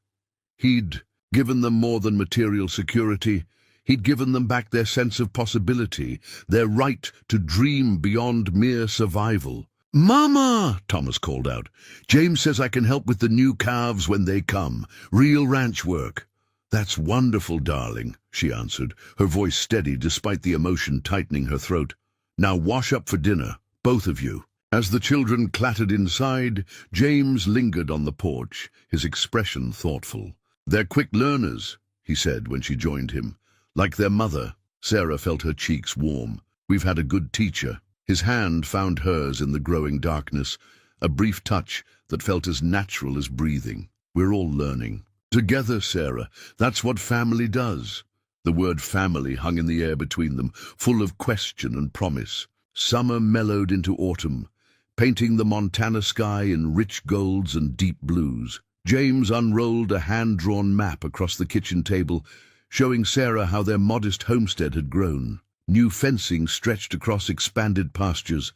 He'd given them more than material security. He'd given them back their sense of possibility, their right to dream beyond mere survival. "Mama!" Thomas called out. "James says I can help with the new calves when they come. Real ranch work." "That's wonderful, darling," she answered, her voice steady despite the emotion tightening her throat. "Now wash up for dinner, both of you." As the children clattered inside, James lingered on the porch, his expression thoughtful. "They're quick learners," he said when she joined him. "Like their mother." Sarah felt her cheeks warm. "We've had a good teacher." His hand found hers in the growing darkness, a brief touch that felt as natural as breathing. "We're all learning. Together, Sarah. That's what family does." The word family hung in the air between them, full of question and promise. Summer mellowed into autumn, painting the Montana sky in rich golds and deep blues. James unrolled a hand-drawn map across the kitchen table, showing Sarah how their modest homestead had grown. New fencing stretched across expanded pastures.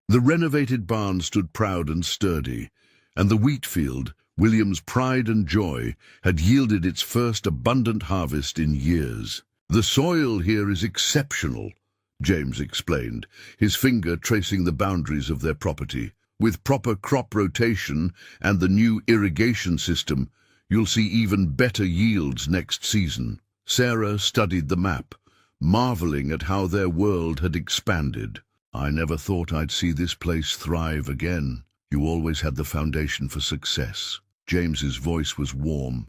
The renovated barn stood proud and sturdy, and the wheat field, William's pride and joy, had yielded its first abundant harvest in years. "The soil here is exceptional," James explained, his finger tracing the boundaries of their property. "With proper crop rotation and the new irrigation system, you'll see even better yields next season." Sarah studied the map, marveling at how their world had expanded. "I never thought I'd see this place thrive again. You always had the foundation for success." James's voice was warm.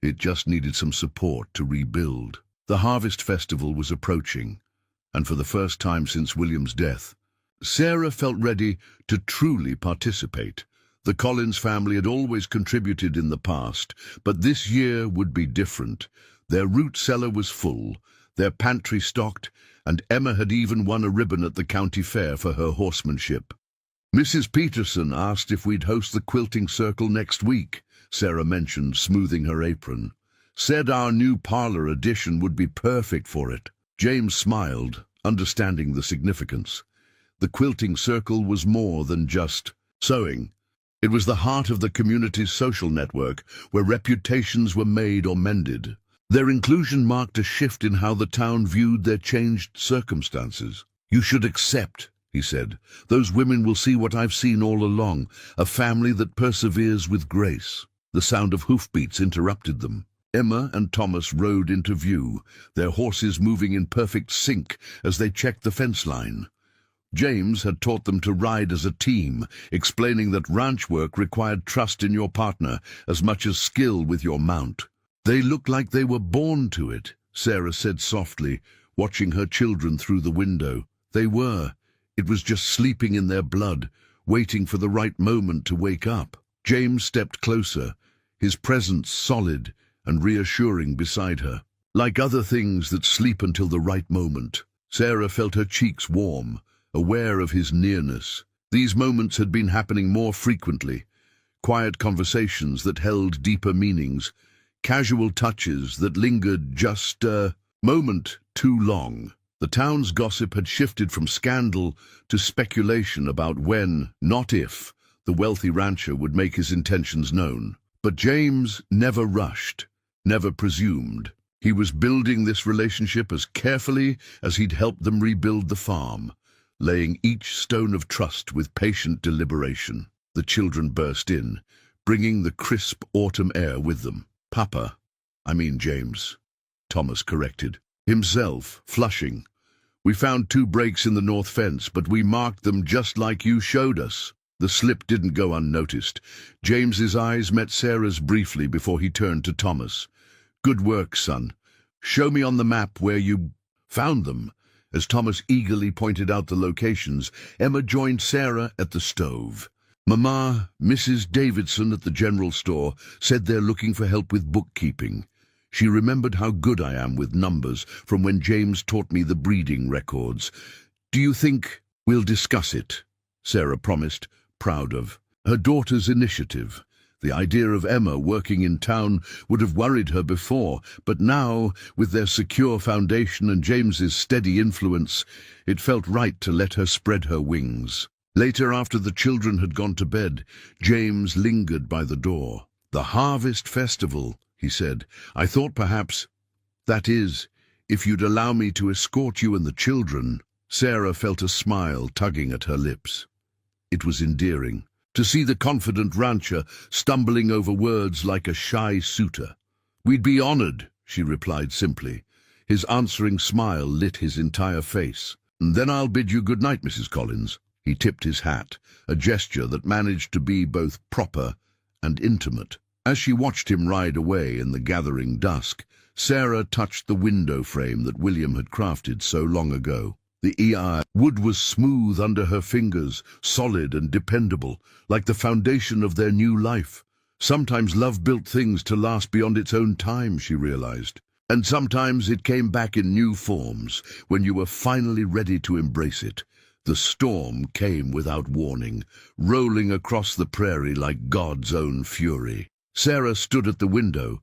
It just needed some support to rebuild. The harvest festival was approaching, and for the first time since William's death, Sarah felt ready to truly participate. The Collins family had always contributed in the past, but this year would be different. Their root cellar was full, their pantry stocked, and Emma had even won a ribbon at the county fair for her horsemanship. "Mrs. Peterson asked if we'd host the quilting circle next week," Sarah mentioned, smoothing her apron. "Said our new parlor addition would be perfect for it." James smiled, understanding the significance. The quilting circle was more than just sewing. It was the heart of the community's social network, where reputations were made or mended. Their inclusion marked a shift in how the town viewed their changed circumstances. "You should accept," he said. "Those women will see what I've seen all along, a family that perseveres with grace." The sound of hoofbeats interrupted them. Emma and Thomas rode into view, their horses moving in perfect sync as they checked the fence line. James had taught them to ride as a team, explaining that ranch work required trust in your partner as much as skill with your mount. "They looked like they were born to it," Sarah said softly, watching her children through the window. "They were. It was just sleeping in their blood, waiting for the right moment to wake up." James stepped closer, his presence solid and reassuring beside her. Like other things that sleep until the right moment, Sarah felt her cheeks warm, aware of his nearness. These moments had been happening more frequently, quiet conversations that held deeper meanings, casual touches that lingered just a moment too long. The town's gossip had shifted from scandal to speculation about when, not if, the wealthy rancher would make his intentions known. But James never rushed, never presumed. He was building this relationship as carefully as he'd helped them rebuild the farm, laying each stone of trust with patient deliberation. The children burst in, bringing the crisp autumn air with them. "Papa, I mean James," Thomas corrected, himself flushing. "We found 2 breaks in the north fence, but we marked them just like you showed us." The slip didn't go unnoticed. James's eyes met Sarah's briefly before he turned to Thomas. "Good work, son. Show me on the map where you found them." As Thomas eagerly pointed out the locations, Emma joined Sarah at the stove. "Mama, Mrs. Davidson at the general store said they're looking for help with bookkeeping. She remembered how good I am with numbers from when James taught me the breeding records. Do you think we'll discuss it?" Sarah promised, proud of her daughter's initiative. The idea of Emma working in town would have worried her before, but now, with their secure foundation and James's steady influence, it felt right to let her spread her wings. Later, after the children had gone to bed, James lingered by the door. "The Harvest Festival," he said. "I thought perhaps, that is, if you'd allow me to escort you and the children." Sarah felt a smile tugging at her lips. It was endearing to see the confident rancher stumbling over words like a shy suitor. "We'd be honored," she replied simply. His answering smile lit his entire face. "Then I'll bid you good night, Mrs. Collins." He tipped his hat, a gesture that managed to be both proper and intimate. As she watched him ride away in the gathering dusk, Sarah touched the window frame that William had crafted so long ago. The wood was smooth under her fingers, solid and dependable, like the foundation of their new life. Sometimes love built things to last beyond its own time, she realized. And sometimes it came back in new forms, when you were finally ready to embrace it. The storm came without warning, rolling across the prairie like God's own fury. Sarah stood at the window,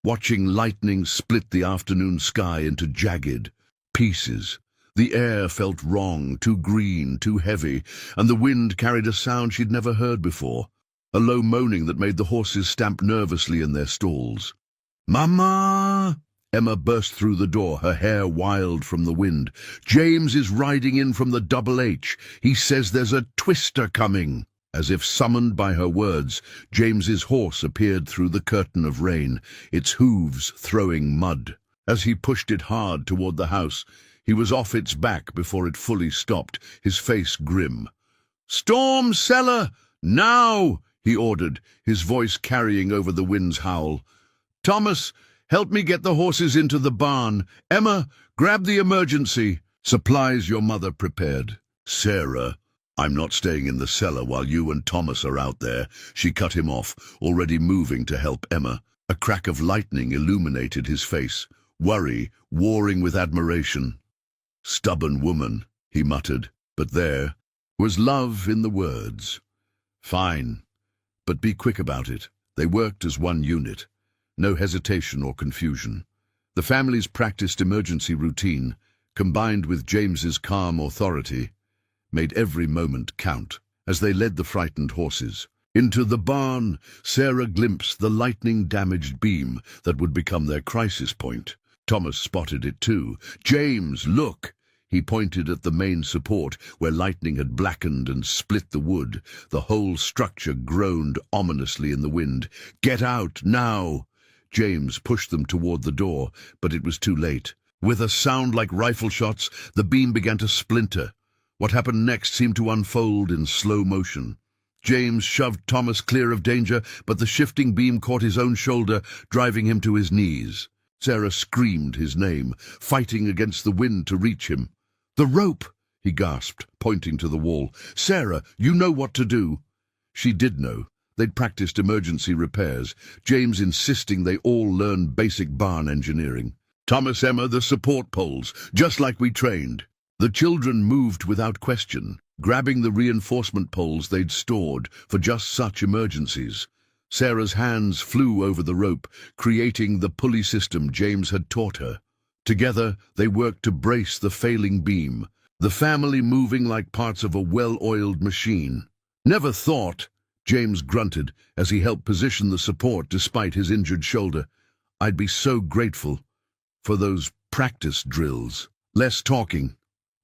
watching lightning split the afternoon sky into jagged pieces. The air felt wrong, too green, too heavy, and the wind carried a sound she'd never heard before, a low moaning that made the horses stamp nervously in their stalls. "Mama!" Emma burst through the door, her hair wild from the wind. "James is riding in from the Double H. He says there's a twister coming." As if summoned by her words, James's horse appeared through the curtain of rain, its hooves throwing mud. As he pushed it hard toward the house, he was off its back before it fully stopped, his face grim. "Storm cellar! Now!" he ordered, his voice carrying over the wind's howl. "Thomas, help me get the horses into the barn. Emma, grab the emergency supplies your mother prepared." "Sarah, I'm not staying in the cellar while you and Thomas are out there," she cut him off, already moving to help Emma. A crack of lightning illuminated his face, worry warring with admiration. "Stubborn woman," he muttered, but there was love in the words. "Fine, but be quick about it." They worked as one unit. No hesitation or confusion. The family's practiced emergency routine, combined with James's calm authority, made every moment count. As they led the frightened horses into the barn, Sarah glimpsed the lightning-damaged beam that would become their crisis point. Thomas spotted it too. "James, look!" He pointed at the main support, where lightning had blackened and split the wood. The whole structure groaned ominously in the wind. "Get out, now!" James pushed them toward the door, but it was too late. With a sound like rifle shots, the beam began to splinter. What happened next seemed to unfold in slow motion. James shoved Thomas clear of danger, but the shifting beam caught his own shoulder, driving him to his knees. Sarah screamed his name, fighting against the wind to reach him. "The rope!" he gasped, pointing to the wall. "Sarah, you know what to do." She did know. They'd practiced emergency repairs, James insisting they all learn basic barn engineering. "Thomas, Emma, the support poles, just like we trained." The children moved without question, grabbing the reinforcement poles they'd stored for just such emergencies. Sarah's hands flew over the rope, creating the pulley system James had taught her. Together, they worked to brace the failing beam, the family moving like parts of a well-oiled machine. "Never thought," James grunted as he helped position the support despite his injured shoulder, "I'd be so grateful for those practice drills." "Less talking,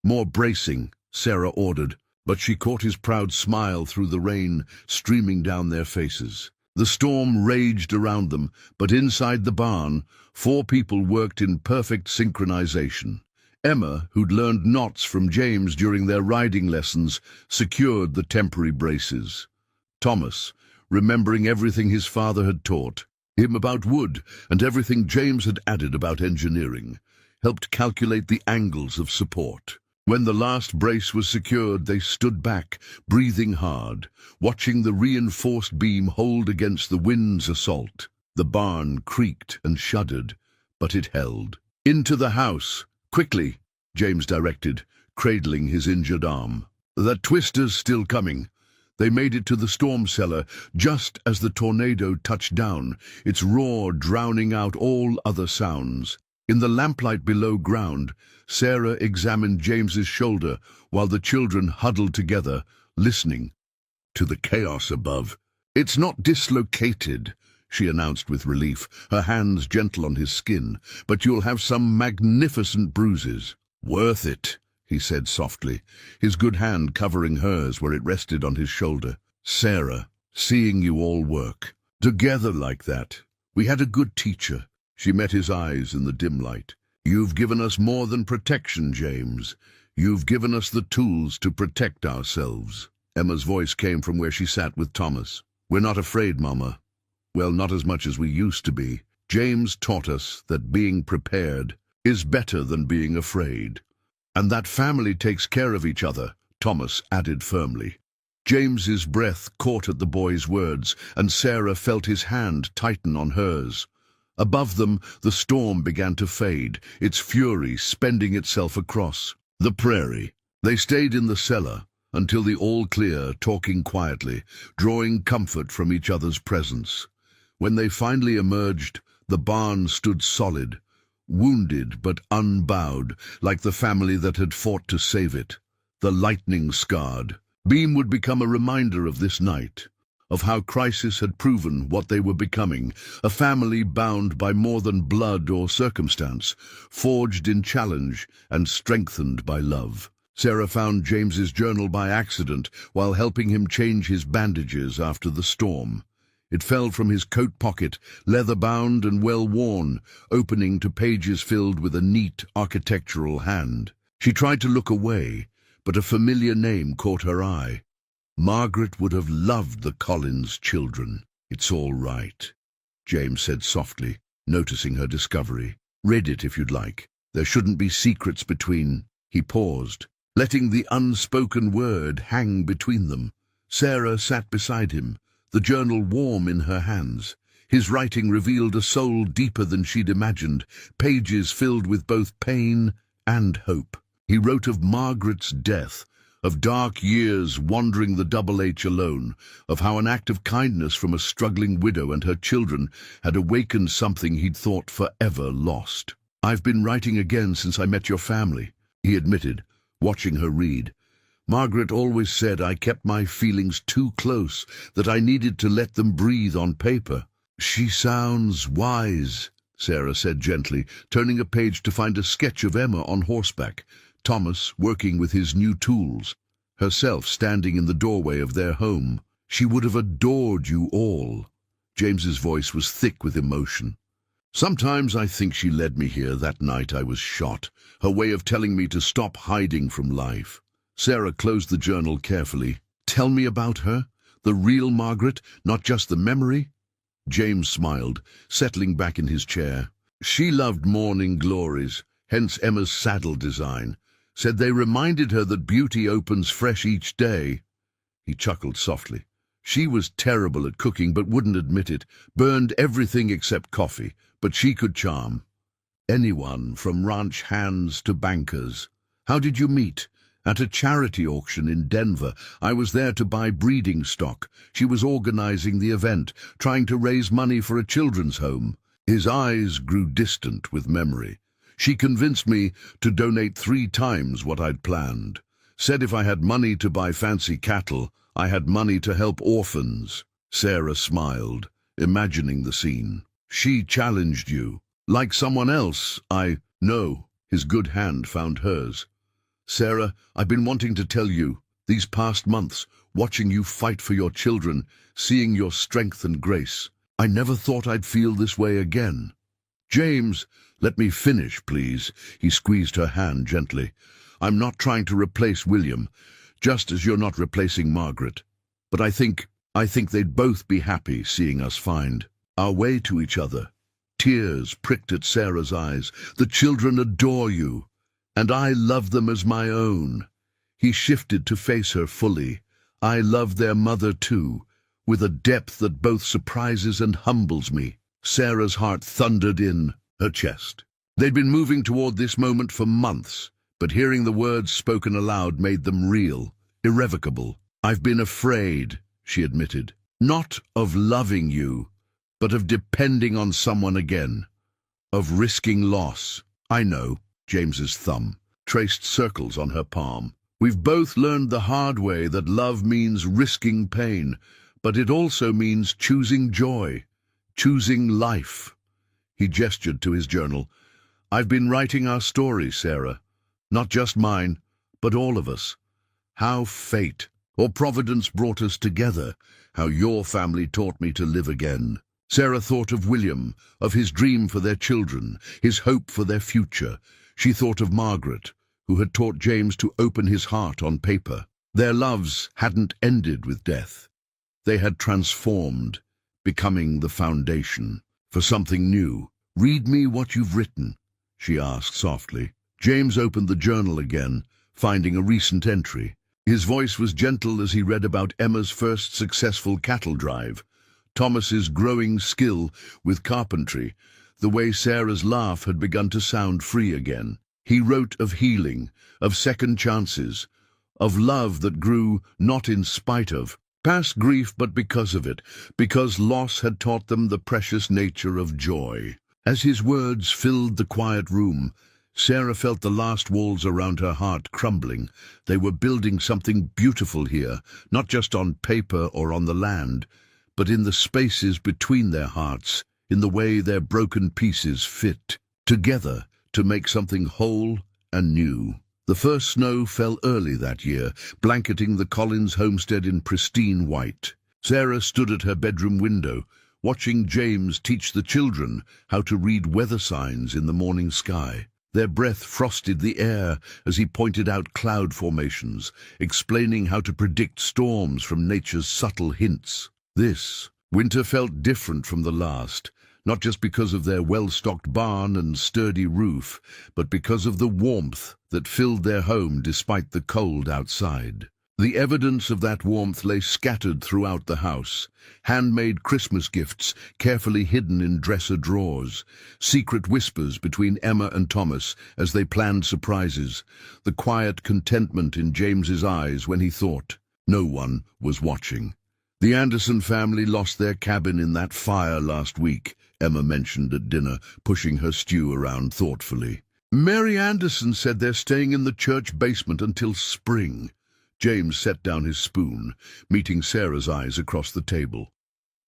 more bracing," Sarah ordered, but she caught his proud smile through the rain streaming down their faces. The storm raged around them, but inside the barn, 4 people worked in perfect synchronization. Emma, who'd learned knots from James during their riding lessons, secured the temporary braces. Thomas, remembering everything his father had taught him about wood and everything James had added about engineering, helped calculate the angles of support. When the last brace was secured, they stood back, breathing hard, watching the reinforced beam hold against the wind's assault. The barn creaked and shuddered, but it held. "Into the house, quickly," James directed, cradling his injured arm. "That twister's still coming." They made it to the storm cellar just as the tornado touched down, its roar drowning out all other sounds. In the lamplight below ground, Sarah examined James's shoulder while the children huddled together, listening to the chaos above. "It's not dislocated," she announced with relief, her hands gentle on his skin, "but you'll have some magnificent bruises." "Worth it," he said softly, his good hand covering hers where it rested on his shoulder. "Sarah, seeing you all work together like that, we had a good teacher." She met his eyes in the dim light. "You've given us more than protection, James. You've given us the tools to protect ourselves." Emma's voice came from where she sat with Thomas. "We're not afraid, Mama. Well, not as much as we used to be. James taught us that being prepared is better than being afraid. And that family takes care of each other," Thomas added firmly. James's breath caught at the boy's words, and Sarah felt his hand tighten on hers. Above them, the storm began to fade, its fury spending itself across the prairie. They stayed in the cellar until the all-clear, talking quietly, drawing comfort from each other's presence. When they finally emerged, the barn stood solid, wounded but unbowed, like the family that had fought to save it. The lightning-scarred beam would become a reminder of this night, of how crisis had proven what they were becoming, a family bound by more than blood or circumstance, forged in challenge and strengthened by love. Sarah found James's journal by accident while helping him change his bandages after the storm. It fell from his coat pocket, leather-bound and well-worn, opening to pages filled with a neat architectural hand. She tried to look away, but a familiar name caught her eye. Margaret would have loved the Collins children. "It's all right," James said softly, noticing her discovery. "Read it if you'd like. There shouldn't be secrets between—" He paused, letting the unspoken word hang between them. Sarah sat beside him, the journal warm in her hands. His writing revealed a soul deeper than she'd imagined, pages filled with both pain and hope. He wrote of Margaret's death, of dark years wandering the Double H alone, of how an act of kindness from a struggling widow and her children had awakened something he'd thought forever lost. "I've been writing again since I met your family," he admitted, watching her read. "Margaret always said I kept my feelings too close, that I needed to let them breathe on paper." "She sounds wise," Sarah said gently, turning a page to find a sketch of Emma on horseback, Thomas working with his new tools, herself standing in the doorway of their home. "She would have adored you all." James's voice was thick with emotion. "Sometimes I think she led me here that night I was shot, her way of telling me to stop hiding from life." Sarah closed the journal carefully. "Tell me about her, the real Margaret, not just the memory." James smiled, settling back in his chair. "She loved morning glories, hence Emma's saddle design. Said they reminded her that beauty opens fresh each day." He chuckled softly. "She was terrible at cooking but wouldn't admit it, burned everything except coffee, but she could charm anyone from ranch hands to bankers." "How did you meet?" At a charity auction in Denver, I was there to buy breeding stock. She was organizing the event, trying to raise money for a children's home. His eyes grew distant with memory. She convinced me to donate 3 times what I'd planned. Said if I had money to buy fancy cattle, I had money to help orphans. Sarah smiled, imagining the scene. She challenged you. Like someone else, No. His good hand found hers. Sarah, I've been wanting to tell you, these past months, watching you fight for your children, seeing your strength and grace, I never thought I'd feel this way again. James, let me finish, please. He squeezed her hand gently. I'm not trying to replace William, just as you're not replacing Margaret. But I think they'd both be happy seeing us find our way to each other. Tears pricked at Sarah's eyes. The children adore you, and I love them as my own. He shifted to face her fully. I love their mother too, with a depth that both surprises and humbles me. Sarah's heart thundered in her chest. They'd been moving toward this moment for months, but hearing the words spoken aloud made them real, irrevocable. I've been afraid, she admitted, not of loving you, but of depending on someone again, of risking loss. I know, James's thumb traced circles on her palm. We've both learned the hard way that love means risking pain, but it also means choosing joy, choosing life. He gestured to his journal. I've been writing our story, Sarah. Not just mine, but all of us. How fate or providence brought us together, how your family taught me to live again. Sarah thought of William, of his dream for their children, his hope for their future. She thought of Margaret, who had taught James to open his heart on paper. Their loves hadn't ended with death. They had transformed, becoming the foundation for something new. Read me what you've written, she asked softly. James opened the journal again, finding a recent entry. His voice was gentle as he read about Emma's first successful cattle drive, Thomas's growing skill with carpentry, the way Sarah's laugh had begun to sound free again. He wrote of healing, of second chances, of love that grew not in spite of past grief but because of it, because loss had taught them the precious nature of joy. As his words filled the quiet room, Sarah felt the last walls around her heart crumbling. They were building something beautiful here, not just on paper or on the land, but in the spaces between their hearts, in the way their broken pieces fit together to make something whole and new. The first snow fell early that year, blanketing the Collins homestead in pristine white. Sarah stood at her bedroom window, watching James teach the children how to read weather signs in the morning sky. Their breath frosted the air as he pointed out cloud formations, explaining how to predict storms from nature's subtle hints. This winter felt different from the last, not just because of their well-stocked barn and sturdy roof, but because of the warmth that filled their home despite the cold outside. The evidence of that warmth lay scattered throughout the house. Handmade Christmas gifts carefully hidden in dresser drawers, secret whispers between Emma and Thomas as they planned surprises, the quiet contentment in James's eyes when he thought no one was watching. The Anderson family lost their cabin in that fire last week, Emma mentioned at dinner, pushing her stew around thoughtfully. Mary Anderson said they're staying in the church basement until spring. James set down his spoon, meeting Sarah's eyes across the table.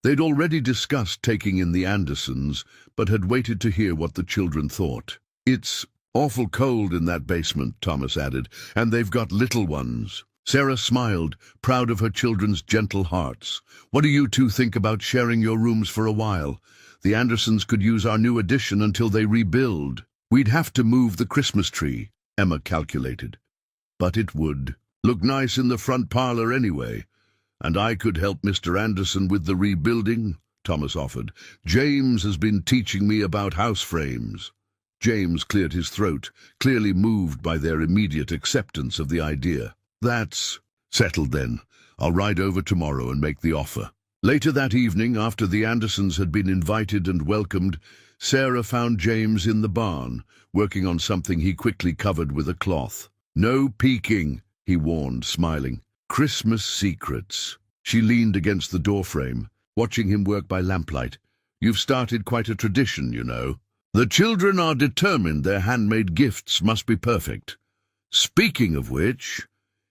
They'd already discussed taking in the Andersons, but had waited to hear what the children thought. It's awful cold in that basement, Thomas added, and they've got little ones. Sarah smiled, proud of her children's gentle hearts. What do you two think about sharing your rooms for a while? The Andersons could use our new addition until they rebuild. We'd have to move the Christmas tree, Emma calculated. But it would look nice in the front parlor anyway. And I could help Mr. Anderson with the rebuilding, Thomas offered. James has been teaching me about house frames. James cleared his throat, clearly moved by their immediate acceptance of the idea. That's settled then. I'll ride over tomorrow and make the offer. Later that evening, after the Andersons had been invited and welcomed, Sarah found James in the barn, working on something he quickly covered with a cloth. No peeking, he warned, smiling. Christmas secrets. She leaned against the doorframe, watching him work by lamplight. You've started quite a tradition, you know. The children are determined their handmade gifts must be perfect. Speaking of which,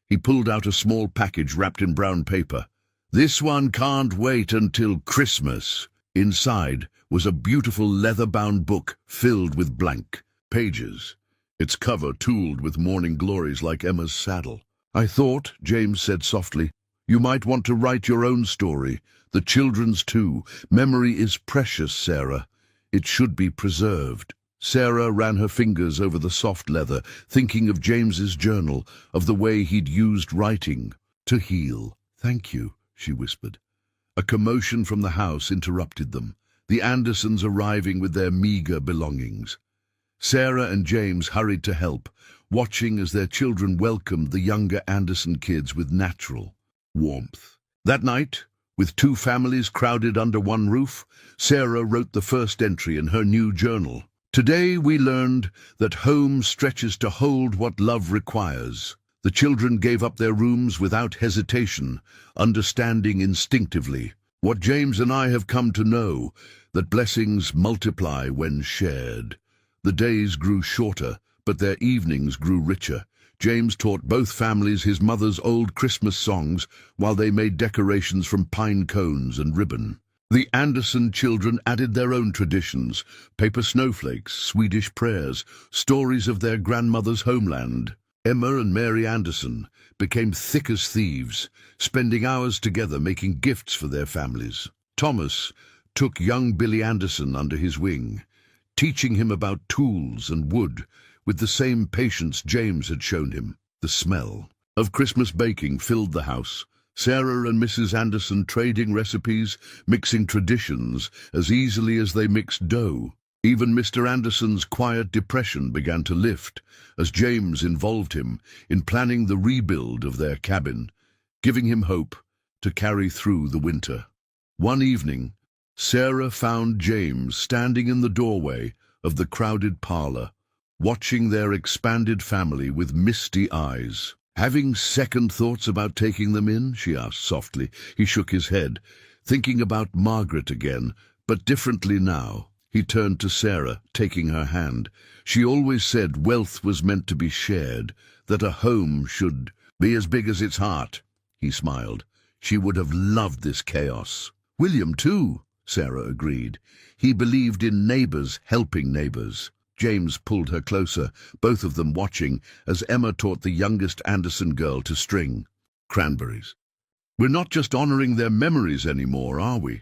he pulled out a small package wrapped in brown paper. This one can't wait until Christmas. Inside was a beautiful leather-bound book filled with blank pages, its cover tooled with morning glories like Emma's saddle. I thought, James said softly, you might want to write your own story, the children's too. Memory is precious, Sarah. It should be preserved. Sarah ran her fingers over the soft leather, thinking of James's journal, of the way he'd used writing to heal. Thank you, she whispered. A commotion from the house interrupted them, the Andersons arriving with their meager belongings. Sarah and James hurried to help, watching as their children welcomed the younger Anderson kids with natural warmth. That night, with two families crowded under one roof, Sarah wrote the first entry in her new journal. Today we learned that home stretches to hold what love requires. The children gave up their rooms without hesitation, understanding instinctively what James and I have come to know, that blessings multiply when shared. The days grew shorter, but their evenings grew richer. James taught both families his mother's old Christmas songs while they made decorations from pine cones and ribbon. The Anderson children added their own traditions, paper snowflakes, Swedish prayers, stories of their grandmother's homeland. Emma and Mary Anderson became thick as thieves, spending hours together making gifts for their families. Thomas took young Billy Anderson under his wing, teaching him about tools and wood with the same patience James had shown him. The smell of Christmas baking filled the house, Sarah and Mrs. Anderson trading recipes, mixing traditions as easily as they mixed dough. Even Mr. Anderson's quiet depression began to lift as James involved him in planning the rebuild of their cabin, giving him hope to carry through the winter. One evening, Sarah found James standing in the doorway of the crowded parlor, watching their expanded family with misty eyes. Having second thoughts about taking them in? She asked softly. He shook his head, thinking about Margaret again, but differently now. He turned to Sarah, taking her hand. She always said wealth was meant to be shared, that a home should be as big as its heart. He smiled. She would have loved this chaos. William, too, Sarah agreed. He believed in neighbors helping neighbors. James pulled her closer, both of them watching as Emma taught the youngest Anderson girl to string cranberries. We're not just honoring their memories anymore, are we?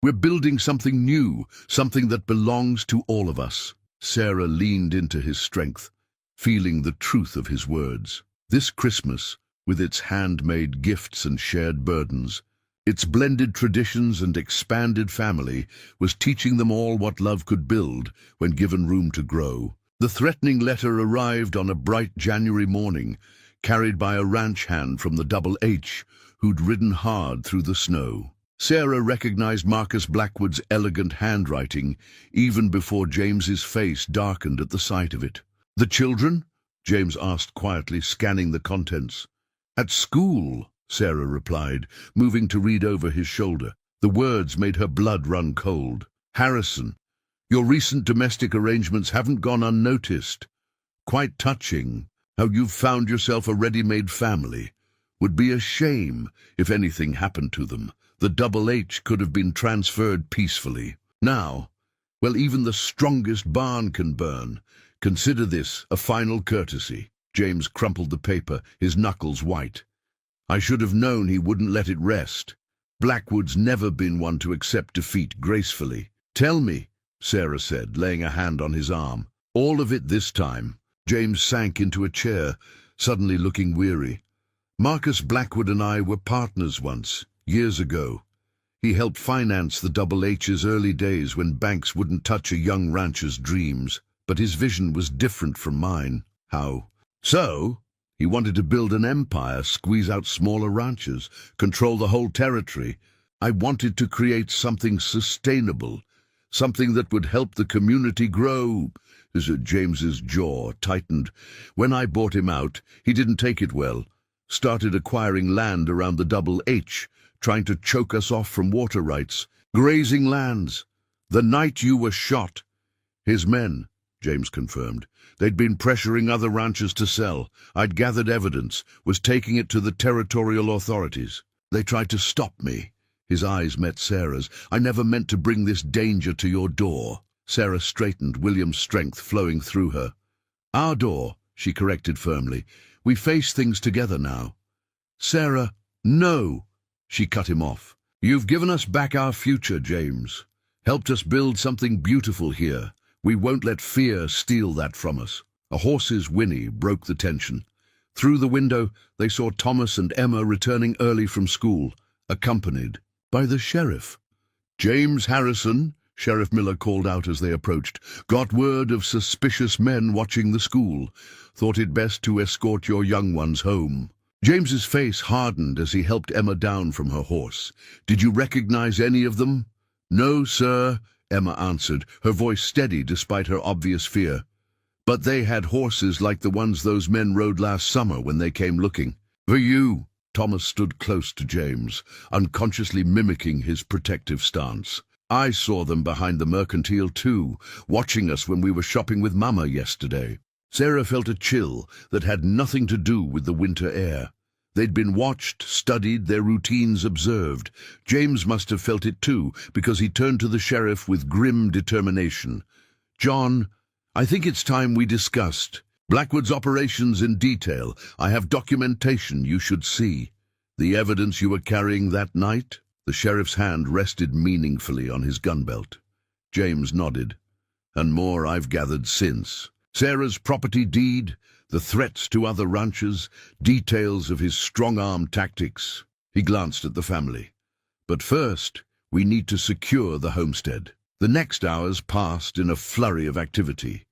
We're building something new, something that belongs to all of us. Sarah leaned into his strength, feeling the truth of his words. This Christmas, with its handmade gifts and shared burdens, its blended traditions and expanded family, was teaching them all what love could build when given room to grow. The threatening letter arrived on a bright January morning, carried by a ranch hand from the Double H, who'd ridden hard through the snow. Sarah recognized Marcus Blackwood's elegant handwriting even before James's face darkened at the sight of it. The children? James asked quietly, scanning the contents. At school, Sarah replied, moving to read over his shoulder. The words made her blood run cold. Harrison, your recent domestic arrangements haven't gone unnoticed. Quite touching, how you've found yourself a ready-made family. Would be a shame if anything happened to them. The Double H could have been transferred peacefully. Now, well, even the strongest barn can burn. Consider this a final courtesy. James crumpled the paper, his knuckles white. I should have known he wouldn't let it rest. Blackwood's never been one to accept defeat gracefully. Tell me, Sarah said, laying a hand on his arm. All of it this time. James sank into a chair, suddenly looking weary. Marcus Blackwood and I were partners once. Years ago, he helped finance the Double H's early days when banks wouldn't touch a young rancher's dreams, but his vision was different from mine. How? So, he wanted to build an empire, squeeze out smaller ranchers, control the whole territory. I wanted to create something sustainable, something that would help the community grow. James's jaw tightened. "When I bought him out, he didn't take it well. Started acquiring land around the Double H, trying to choke us off from water rights. Grazing lands. The night you were shot." "His men," James confirmed. "They'd been pressuring other ranchers to sell. I'd gathered evidence, was taking it to the territorial authorities. They tried to stop me." His eyes met Sarah's. "I never meant to bring this danger to your door." Sarah straightened, William's strength flowing through her. "Our door," she corrected firmly. "We face things together now." "Sarah, no!" She cut him off. "You've given us back our future, James. Helped us build something beautiful here. We won't let fear steal that from us." A horse's whinny broke the tension. Through the window, they saw Thomas and Emma returning early from school, accompanied by the sheriff. "James Harrison," Sheriff Miller called out as they approached, "got word of suspicious men watching the school. Thought it best to escort your young ones home." James's face hardened as he helped Emma down from her horse. "Did you recognize any of them?" "No, sir," Emma answered, her voice steady despite her obvious fear. "But they had horses like the ones those men rode last summer when they came looking." "For you," Thomas stood close to James, unconsciously mimicking his protective stance. "I saw them behind the mercantile too, watching us when we were shopping with Mama yesterday." Sarah felt a chill that had nothing to do with the winter air. They'd been watched, studied, their routines observed. James must have felt it too, because he turned to the sheriff with grim determination. "John, I think it's time we discussed Blackwood's operations in detail. I have documentation you should see." "The evidence you were carrying that night?" The sheriff's hand rested meaningfully on his gun belt. James nodded. "And more I've gathered since. Sarah's property deed, the threats to other ranchers, details of his strong-arm tactics." He glanced at the family. "But first, we need to secure the homestead." The next hours passed in a flurry of activity.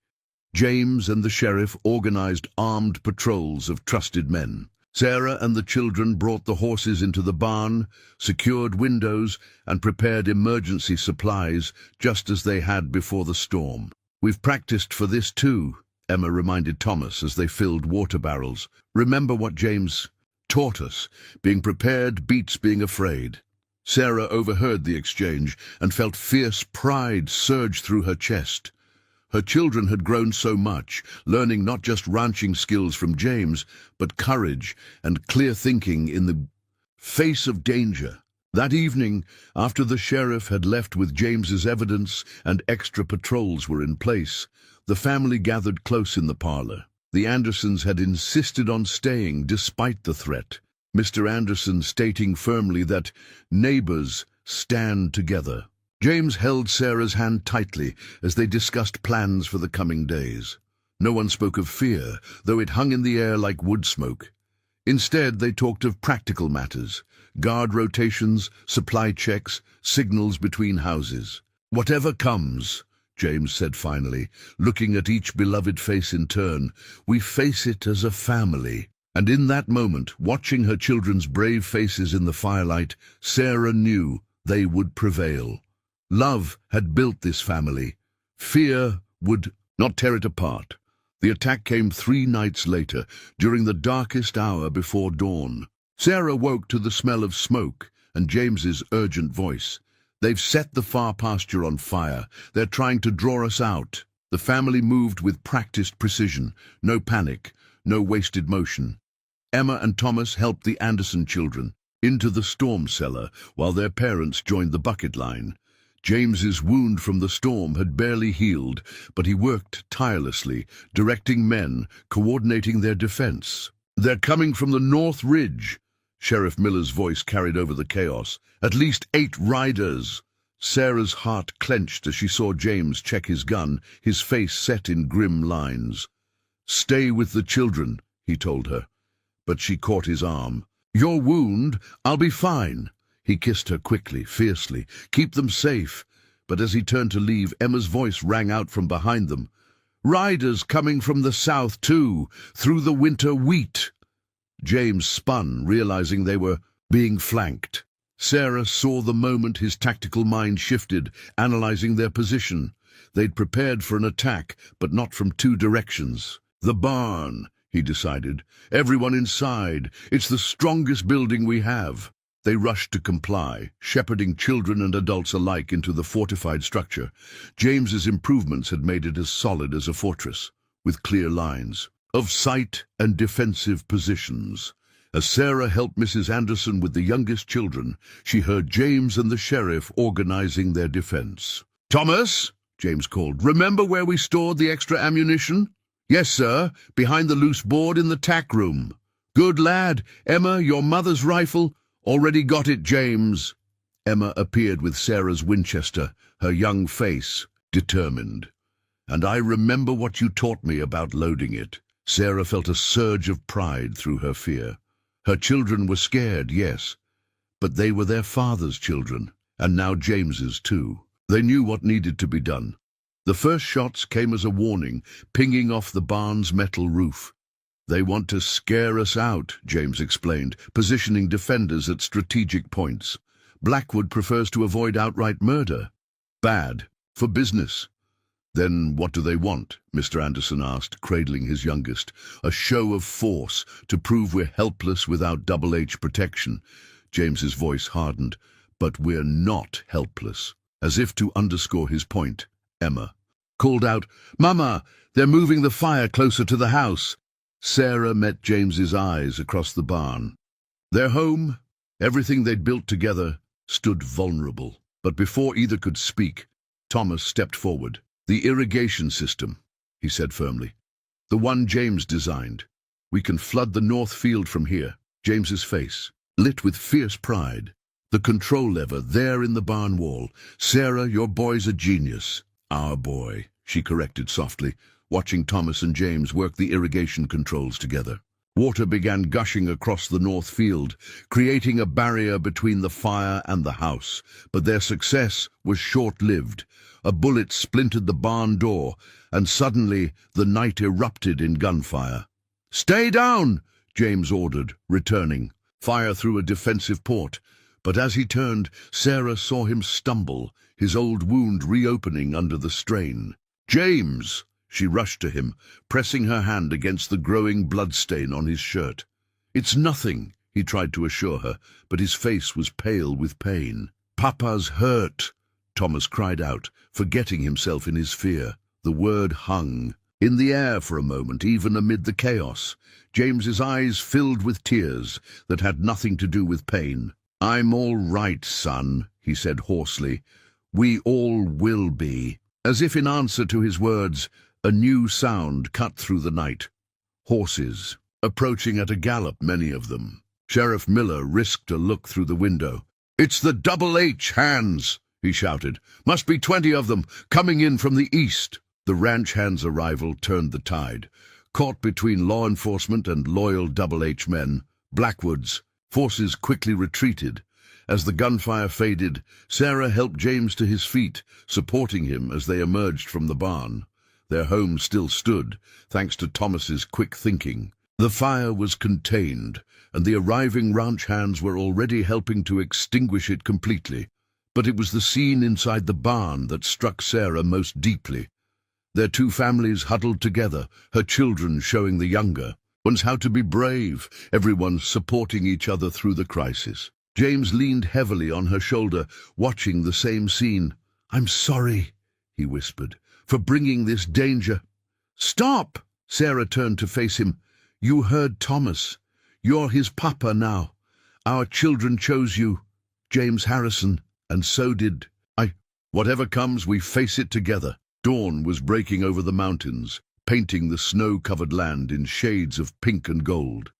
James and the sheriff organized armed patrols of trusted men. Sarah and the children brought the horses into the barn, secured windows, and prepared emergency supplies just as they had before the storm. "We've practiced for this too," Emma reminded Thomas as they filled water barrels. "Remember what James taught us. Being prepared beats being afraid." Sarah overheard the exchange and felt fierce pride surge through her chest. Her children had grown so much, learning not just ranching skills from James, but courage and clear thinking in the face of danger. That evening, after the sheriff had left with James's evidence and extra patrols were in place, the family gathered close in the parlor. The Andersons had insisted on staying despite the threat, Mr. Anderson stating firmly that neighbors stand together. James held Sarah's hand tightly as they discussed plans for the coming days. No one spoke of fear, though it hung in the air like wood smoke. Instead, they talked of practical matters: guard rotations, supply checks, signals between houses. "Whatever comes," James said finally, looking at each beloved face in turn, "we face it as a family." And in that moment, watching her children's brave faces in the firelight, Sarah knew they would prevail. Love had built this family. Fear would not tear it apart. The attack came 3 nights later, during the darkest hour before dawn. Sarah woke to the smell of smoke and James's urgent voice. "They've set the far pasture on fire. They're trying to draw us out." The family moved with practiced precision. No panic, no wasted motion. Emma and Thomas helped the Anderson children into the storm cellar while their parents joined the bucket line. James's wound from the storm had barely healed, but he worked tirelessly, directing men, coordinating their defense. "They're coming from the North Ridge," Sheriff Miller's voice carried over the chaos. "At least 8 riders." Sarah's heart clenched as she saw James check his gun, his face set in grim lines. "Stay with the children," he told her. But she caught his arm. "Your wound, I'll be fine." He kissed her quickly, fiercely. "Keep them safe." But as he turned to leave, Emma's voice rang out from behind them. "Riders coming from the south, too, through the winter wheat." James spun, realizing they were being flanked. Sarah saw the moment his tactical mind shifted, analyzing their position. They'd prepared for an attack, but not from two directions. "The barn," he decided. "Everyone inside. It's the strongest building we have." They rushed to comply, shepherding children and adults alike into the fortified structure. James's improvements had made it as solid as a fortress, with clear lines of sight and defensive positions. As Sarah helped Mrs. Anderson with the youngest children, she heard James and the sheriff organizing their defense. "Thomas," James called, "remember where we stored the extra ammunition?" "Yes, sir, behind the loose board in the tack room." "Good lad. Emma, your mother's rifle?" "Already got it, James." Emma appeared with Sarah's Winchester, her young face determined. "And I remember what you taught me about loading it." Sarah felt a surge of pride through her fear. Her children were scared, yes, but they were their father's children, and now James's too. They knew what needed to be done. The first shots came as a warning, pinging off the barn's metal roof. "They want to scare us out," James explained, positioning defenders at strategic points. "Blackwood prefers to avoid outright murder." "Bad. For business." "Then what do they want?" Mr. Anderson asked, cradling his youngest. "A show of force, to prove we're helpless without Double H protection." James's voice hardened. "But we're not helpless." As if to underscore his point, Emma called out, "Mama, they're moving the fire closer to the house." Sarah met James's eyes across the barn. Their home, everything they'd built together, stood vulnerable. But before either could speak, Thomas stepped forward. "The irrigation system," he said firmly. "The one James designed. We can flood the north field from here." James's face lit with fierce pride. "The control lever there in the barn wall. Sarah, your boy's a genius." "Our boy," she corrected softly, watching Thomas and James work the irrigation controls together. Water began gushing across the north field, creating a barrier between the fire and the house. But their success was short-lived. A bullet splintered the barn door, and suddenly the night erupted in gunfire. "Stay down!" James ordered, returning. Fire through a defensive port. But as he turned, Sarah saw him stumble, his old wound reopening under the strain. "James!" She rushed to him, pressing her hand against the growing bloodstain on his shirt. "It's nothing," he tried to assure her, but his face was pale with pain. "Papa's hurt," Thomas cried out, forgetting himself in his fear. The word hung in the air for a moment, even amid the chaos. James's eyes filled with tears that had nothing to do with pain. "I'm all right, son," he said hoarsely. "We all will be." As if in answer to his words, a new sound cut through the night. Horses, approaching at a gallop, many of them. Sheriff Miller risked a look through the window. "It's the Double H hands," he shouted. "Must be 20 of them, coming in from the east." The ranch hands' arrival turned the tide. Caught between law enforcement and loyal Double H men, Blackwood's forces quickly retreated. As the gunfire faded, Sarah helped James to his feet, supporting him as they emerged from the barn. Their home still stood, thanks to Thomas's quick thinking. The fire was contained, and the arriving ranch hands were already helping to extinguish it completely. But it was the scene inside the barn that struck Sarah most deeply. Their two families huddled together, her children showing the younger ones how to be brave, everyone supporting each other through the crisis. James leaned heavily on her shoulder, watching the same scene. "I'm sorry," he whispered, "for bringing this danger." "Stop!" Sarah turned to face him. "You heard Thomas. You're his papa now. Our children chose you, James Harrison, and so did I. Whatever comes, we face it together." Dawn was breaking over the mountains, painting the snow-covered land in shades of pink and gold.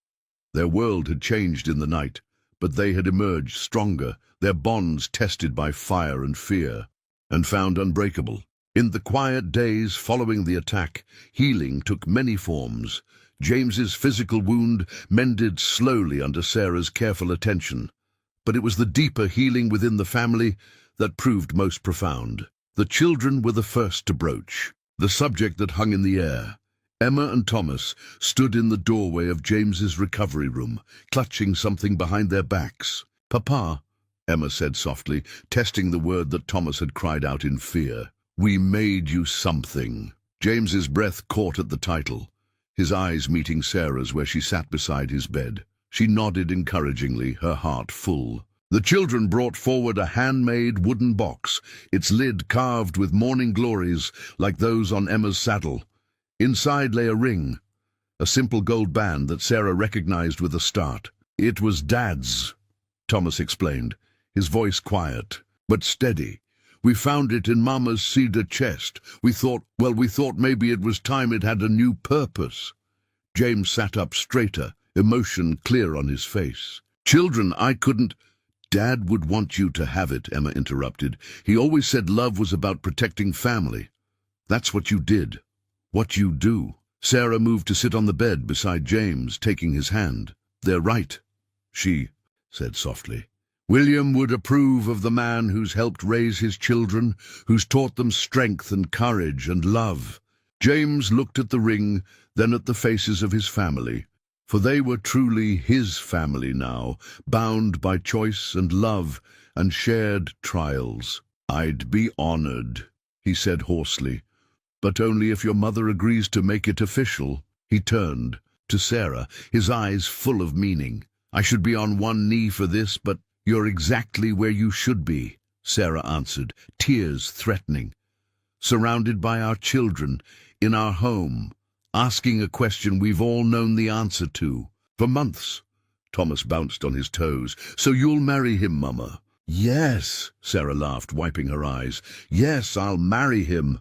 Their world had changed in the night, but they had emerged stronger, their bonds tested by fire and fear, and found unbreakable. In the quiet days following the attack, healing took many forms. James's physical wound mended slowly under Sarah's careful attention, but it was the deeper healing within the family that proved most profound. The children were the first to broach the subject that hung in the air. Emma and Thomas stood in the doorway of James's recovery room, clutching something behind their backs. "Papa," Emma said softly, testing the word that Thomas had cried out in fear. We made you something. James's breath caught at the title, his eyes meeting Sarah's where she sat beside his bed. She nodded encouragingly, her heart full. The children brought forward a handmade wooden box, its lid carved with morning glories like those on Emma's saddle. Inside lay a ring, a simple gold band that Sarah recognized with a start. It was Dad's, Thomas explained, his voice quiet, but steady. We found it in Mama's cedar chest. We thought maybe it was time it had a new purpose. James sat up straighter, emotion clear on his face. Children, I couldn't... Dad would want you to have it, Emma interrupted. He always said love was about protecting family. That's what you did. What you do. Sarah moved to sit on the bed beside James, taking his hand. They're right, she said softly. William would approve of the man who's helped raise his children, who's taught them strength and courage and love. James looked at the ring, then at the faces of his family. For they were truly his family now, bound by choice and love and shared trials. I'd be honored, he said hoarsely, but only if your mother agrees to make it official. He turned to Sarah, his eyes full of meaning. I should be on one knee for this, but you're exactly where you should be, Sarah answered, tears threatening. Surrounded by our children, in our home, asking a question we've all known the answer to. For months. Thomas bounced on his toes. So you'll marry him, Mama? Yes, Sarah laughed, wiping her eyes. Yes, I'll marry him.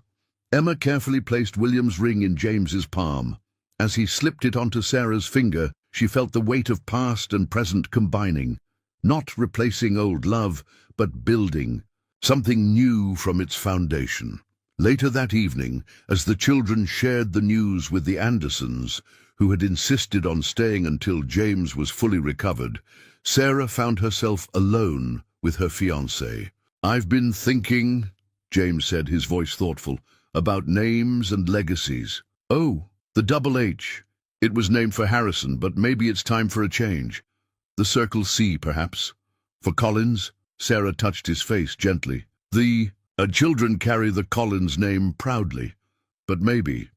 Emma carefully placed William's ring in James's palm. As he slipped it onto Sarah's finger, she felt the weight of past and present combining. Not replacing old love, but building something new from its foundation. Later that evening, as the children shared the news with the Andersons, who had insisted on staying until James was fully recovered, Sarah found herself alone with her fiancé. I've been thinking, James said, his voice thoughtful, about names and legacies. Oh, the Double H. It was named for Harrison, but maybe it's time for a change. The Circle C, perhaps. For Collins? Sarah touched his face gently. Children carry the Collins name proudly. But maybe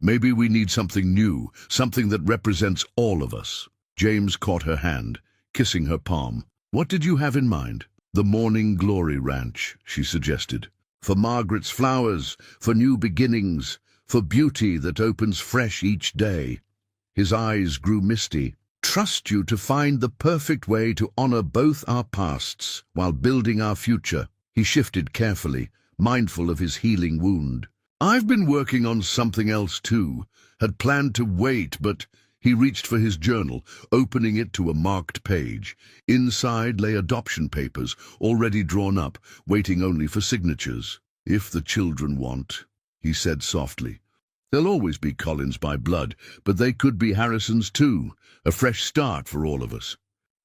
we need something new, something that represents all of us. James caught her hand, kissing her palm. What did you have in mind? The Morning Glory Ranch, she suggested. For Margaret's flowers, for new beginnings, for beauty that opens fresh each day. His eyes grew misty. Trust you to find the perfect way to honor both our pasts while building our future. He shifted carefully, mindful of his healing wound. I've been working on something else too. Had planned to wait, but he reached for his journal, opening it to a marked page. Inside lay adoption papers, already drawn up, waiting only for signatures. If the children want, he said softly. They'll always be Collins by blood, but they could be Harrisons too. A fresh start for all of us.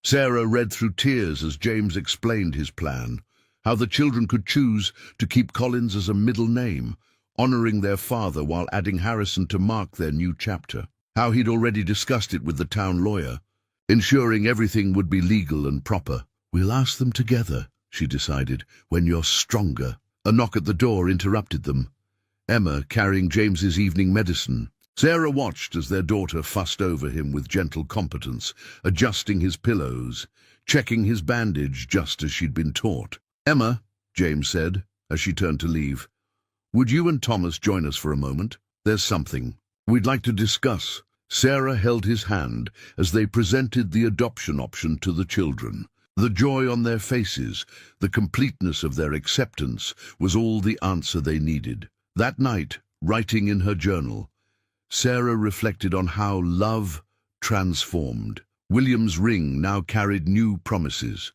Sarah read through tears as James explained his plan. How the children could choose to keep Collins as a middle name, honoring their father while adding Harrison to mark their new chapter. How he'd already discussed it with the town lawyer, ensuring everything would be legal and proper. We'll ask them together, she decided, when you're stronger. A knock at the door interrupted them. Emma carrying James's evening medicine. Sarah watched as their daughter fussed over him with gentle competence, adjusting his pillows, checking his bandage just as she'd been taught. Emma, James said, as she turned to leave, would you and Thomas join us for a moment? There's something we'd like to discuss. Sarah held his hand as they presented the adoption option to the children. The joy on their faces, the completeness of their acceptance, was all the answer they needed. That night, writing in her journal, Sarah reflected on how love transformed. William's ring now carried new promises.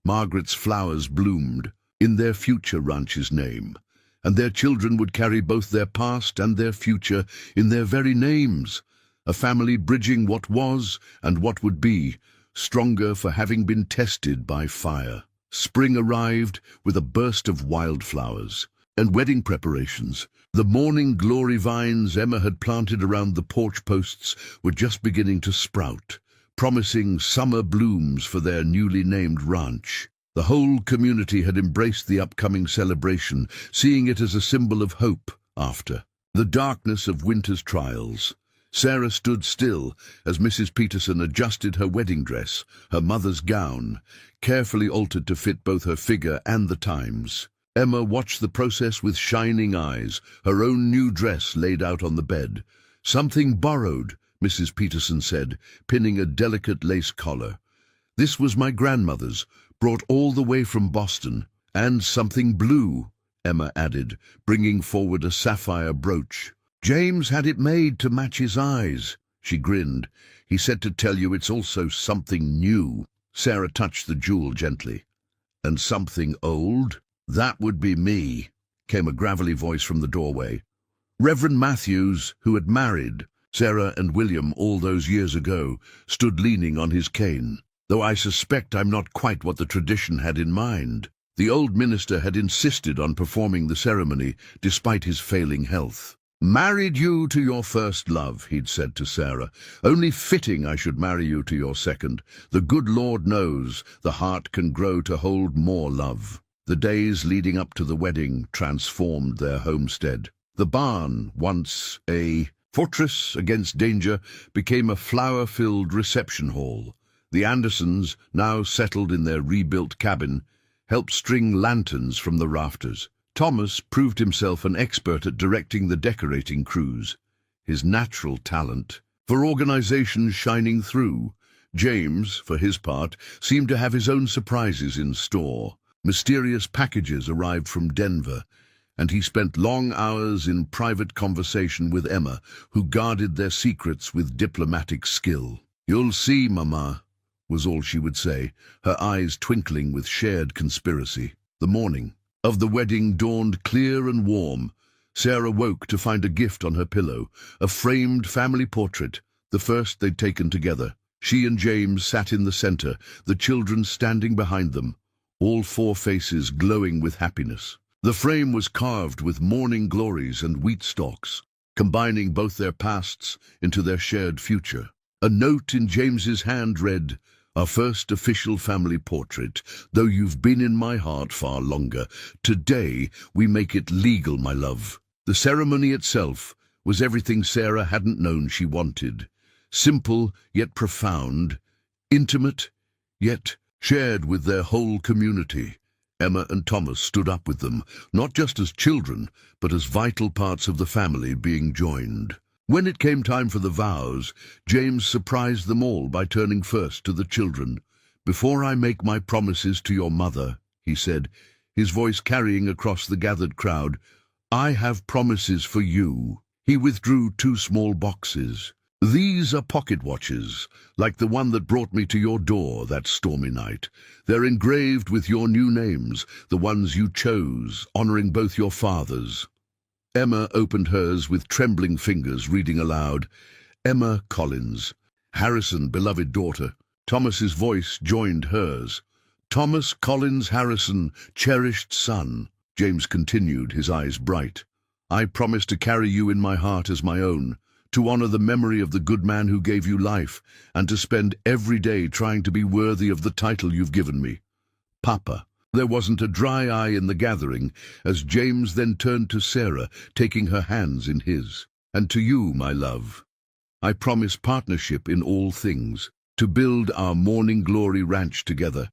Margaret's flowers bloomed in their future ranch's name, and their children would carry both their past and their future in their very names, a family bridging what was and what would be, stronger for having been tested by fire. Spring arrived with a burst of wildflowers and wedding preparations. The morning glory vines Emma had planted around the porch posts were just beginning to sprout, promising summer blooms for their newly named ranch. The whole community had embraced the upcoming celebration, seeing it as a symbol of hope after the darkness of winter's trials. Sarah stood still as Mrs. Peterson adjusted her wedding dress, her mother's gown, carefully altered to fit both her figure and the times. Emma watched the process with shining eyes, her own new dress laid out on the bed. "Something borrowed," Mrs. Peterson said, pinning a delicate lace collar. "This was my grandmother's, brought all the way from Boston. And something blue," Emma added, bringing forward a sapphire brooch. "James had it made to match his eyes," she grinned. "He said to tell you it's also something new." Sarah touched the jewel gently. "And something old?" "That would be me," came a gravelly voice from the doorway. Reverend Matthews, who had married Sarah and William all those years ago, stood leaning on his cane. "Though I suspect I'm not quite what the tradition had in mind." The old minister had insisted on performing the ceremony despite his failing health. "Married you to your first love," he'd said to Sarah. "Only fitting I should marry you to your second. The good Lord knows the heart can grow to hold more love." The days leading up to the wedding transformed their homestead. The barn, once a fortress against danger, became a flower-filled reception hall. The Andersons, now settled in their rebuilt cabin, helped string lanterns from the rafters. Thomas proved himself an expert at directing the decorating crews, his natural talent for organization shining through. James, for his part, seemed to have his own surprises in store. Mysterious packages arrived from Denver, and he spent long hours in private conversation with Emma, who guarded their secrets with diplomatic skill. "You'll see, Mama," was all she would say, her eyes twinkling with shared conspiracy. The morning of the wedding dawned clear and warm. Sarah woke to find a gift on her pillow, a framed family portrait, the first they'd taken together. She and James sat in the center, the children standing behind them, all four faces glowing with happiness. The frame was carved with morning glories and wheat stalks, combining both their pasts into their shared future. A note in James's hand read, "Our first official family portrait, though you've been in my heart far longer. Today we make it legal, my love." The ceremony itself was everything Sarah hadn't known she wanted. Simple yet profound, intimate yet shared with their whole community. Emma and Thomas stood up with them, not just as children, but as vital parts of the family being joined. When it came time for the vows, James surprised them all by turning first to the children. "Before I make my promises to your mother," he said, his voice carrying across the gathered crowd, "I have promises for you." He withdrew 2 small boxes. "These are pocket watches, like the one that brought me to your door that stormy night. They're engraved with your new names, the ones you chose, honoring both your fathers." Emma opened hers with trembling fingers, reading aloud, "Emma Collins, Harrison, beloved daughter." Thomas's voice joined hers. "Thomas Collins Harrison, cherished son." James continued, his eyes bright. "I promise to carry you in my heart as my own, to honor the memory of the good man who gave you life, and to spend every day trying to be worthy of the title you've given me. Papa." There wasn't a dry eye in the gathering, as James then turned to Sarah, taking her hands in his. "And to you, my love, I promise partnership in all things, to build our Morning Glory Ranch together,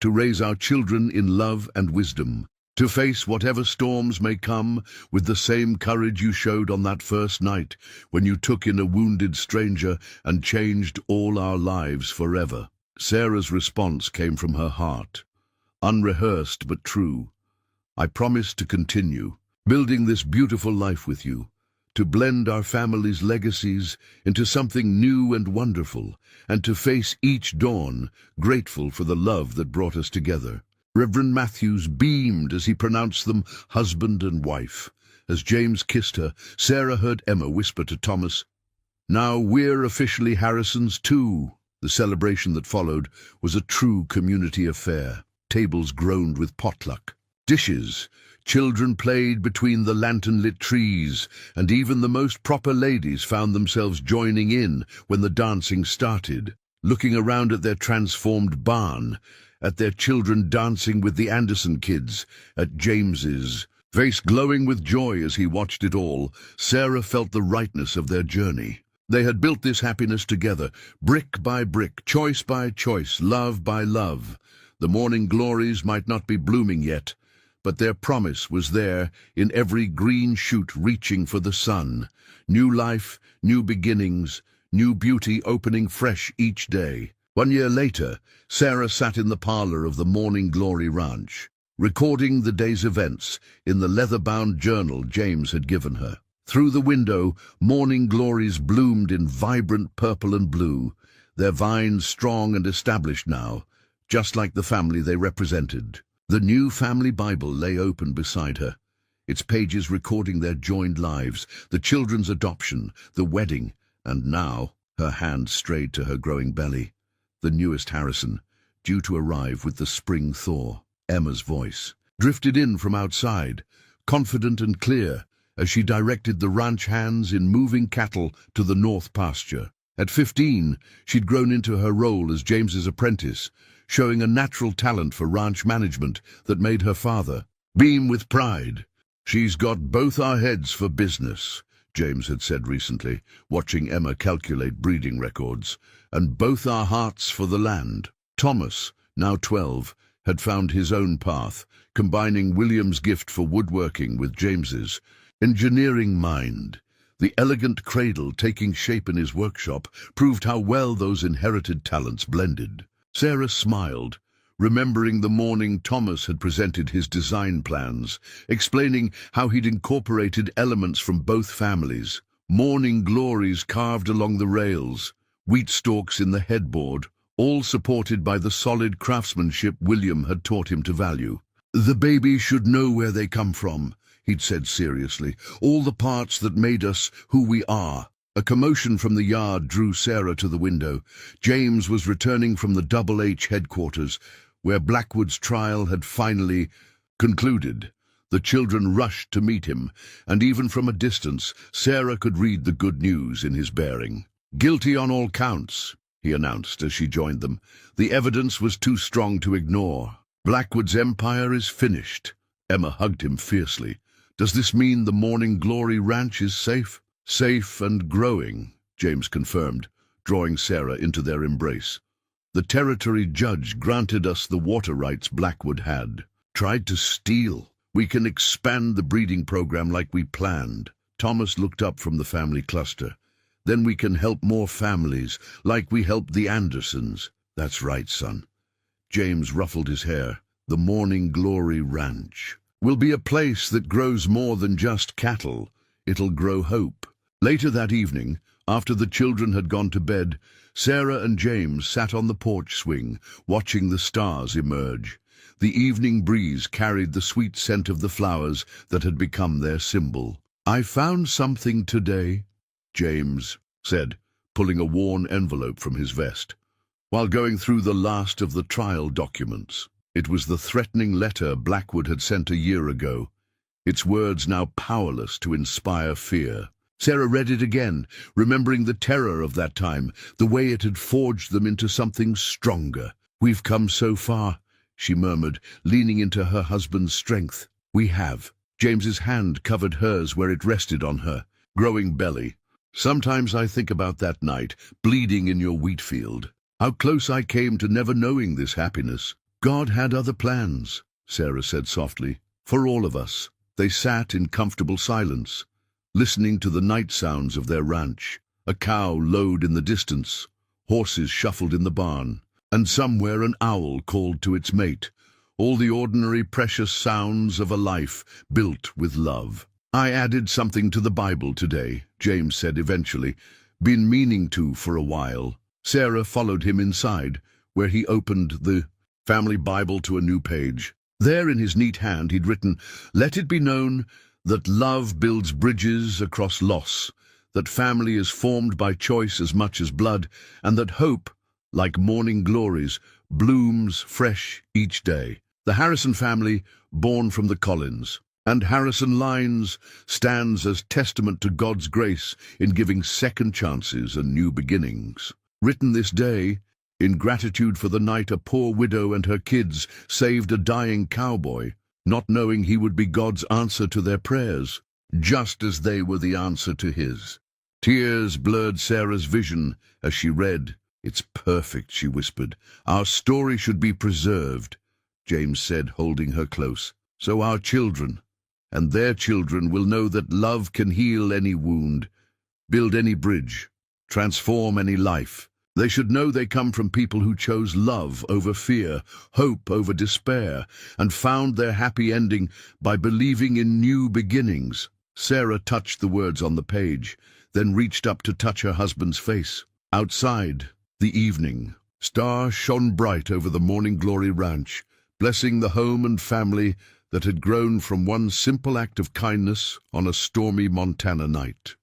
to raise our children in love and wisdom, to face whatever storms may come with the same courage you showed on that first night when you took in a wounded stranger and changed all our lives forever." Sarah's response came from her heart, unrehearsed but true. "I promise to continue building this beautiful life with you, to blend our family's legacies into something new and wonderful, and to face each dawn grateful for the love that brought us together." Reverend Matthews beamed as he pronounced them husband and wife. As James kissed her, Sarah heard Emma whisper to Thomas, "Now we're officially Harrisons too." The celebration that followed was a true community affair. Tables groaned with potluck. Dishes, children played between the lantern-lit trees, and even the most proper ladies found themselves joining in when the dancing started. Looking around at their transformed barn, at their children dancing with the Anderson kids at James's. Face glowing with joy as he watched it all, Sarah felt the rightness of their journey. They had built this happiness together, brick by brick, choice by choice, love by love. The morning glories might not be blooming yet, but their promise was there in every green shoot reaching for the sun. New life, new beginnings, new beauty opening fresh each day. 1 year later, Sarah sat in the parlor of the Morning Glory Ranch, recording the day's events in the leather-bound journal James had given her. Through the window, morning glories bloomed in vibrant purple and blue, their vines strong and established now, just like the family they represented. The new family Bible lay open beside her, its pages recording their joined lives, the children's adoption, the wedding, and now her hand strayed to her growing belly. The newest Harrison, due to arrive with the spring thaw. Emma's voice drifted in from outside, confident and clear, as she directed the ranch hands in moving cattle to the north pasture. At 15, she'd grown into her role as James's apprentice, showing a natural talent for ranch management that made her father beam with pride. "She's got both our heads for business," James had said recently, watching Emma calculate breeding records, "and both our hearts for the land." Thomas, now 12, had found his own path, combining William's gift for woodworking with James's engineering mind. The elegant cradle taking shape in his workshop proved how well those inherited talents blended. Sarah smiled, remembering the morning Thomas had presented his design plans, explaining how he'd incorporated elements from both families. Morning glories carved along the rails, wheat stalks in the headboard, all supported by the solid craftsmanship William had taught him to value. "The baby should know where they come from," he'd said seriously, "all the parts that made us who we are." A commotion from the yard drew Sarah to the window. James was returning from the Double H headquarters, where Blackwood's trial had finally concluded. The children rushed to meet him, and even from a distance, Sarah could read the good news in his bearing. "Guilty on all counts," he announced as she joined them. The evidence was too strong to ignore. "Blackwood's empire is finished." Emma hugged him fiercely. "Does this mean the Morning Glory Ranch is safe?" "Safe and growing," James confirmed, drawing Sarah into their embrace. "The territory judge granted us the water rights Blackwood had. Tried to steal. We can expand the breeding program like we planned." Thomas looked up from the family cluster. "Then we can help more families, like we helped the Andersons." "That's right, son." James ruffled his hair. "The Morning Glory Ranch will be a place that grows more than just cattle. It'll grow hope." Later that evening, after the children had gone to bed, Sarah and James sat on the porch swing, watching the stars emerge. The evening breeze carried the sweet scent of the flowers that had become their symbol. "I found something today," James said, pulling a worn envelope from his vest, while going through the last of the trial documents. It was the threatening letter Blackwood had sent a year ago, its words now powerless to inspire fear. Sarah read it again, remembering the terror of that time, the way it had forged them into something stronger. "We've come so far," she murmured, leaning into her husband's strength. "We have." James's hand covered hers where it rested on her growing belly. "Sometimes I think about that night, bleeding in your wheat field. How close I came to never knowing this happiness." "God had other plans," Sarah said softly, "for all of us." They sat in comfortable silence, listening to the night sounds of their ranch. A cow lowed in the distance, horses shuffled in the barn, and somewhere an owl called to its mate. All the ordinary precious sounds of a life built with love. "I added something to the Bible today," James said eventually. "Been meaning to for a while." Sarah followed him inside, where he opened the family Bible to a new page. There in his neat hand he'd written, "Let it be known that love builds bridges across loss, that family is formed by choice as much as blood, and that hope, like morning glories, blooms fresh each day." The Harrison family, born from the Collins and Harrison lines, stands as testament to God's grace in giving second chances and new beginnings. Written this day, In gratitude for the night, a poor widow and her kids saved a dying cowboy, not knowing he would be God's answer to their prayers, just as they were the answer to his. Tears blurred Sarah's vision as she read. "It's perfect," she whispered. "Our story should be preserved," James said, holding her close. "So our children and their children will know that love can heal any wound, build any bridge, transform any life. They should know they come from people who chose love over fear, hope over despair, and found their happy ending by believing in new beginnings." Sarah touched the words on the page, then reached up to touch her husband's face. Outside, the evening star shone bright over the Morning Glory Ranch, blessing the home and family that had grown from one simple act of kindness on a stormy Montana night.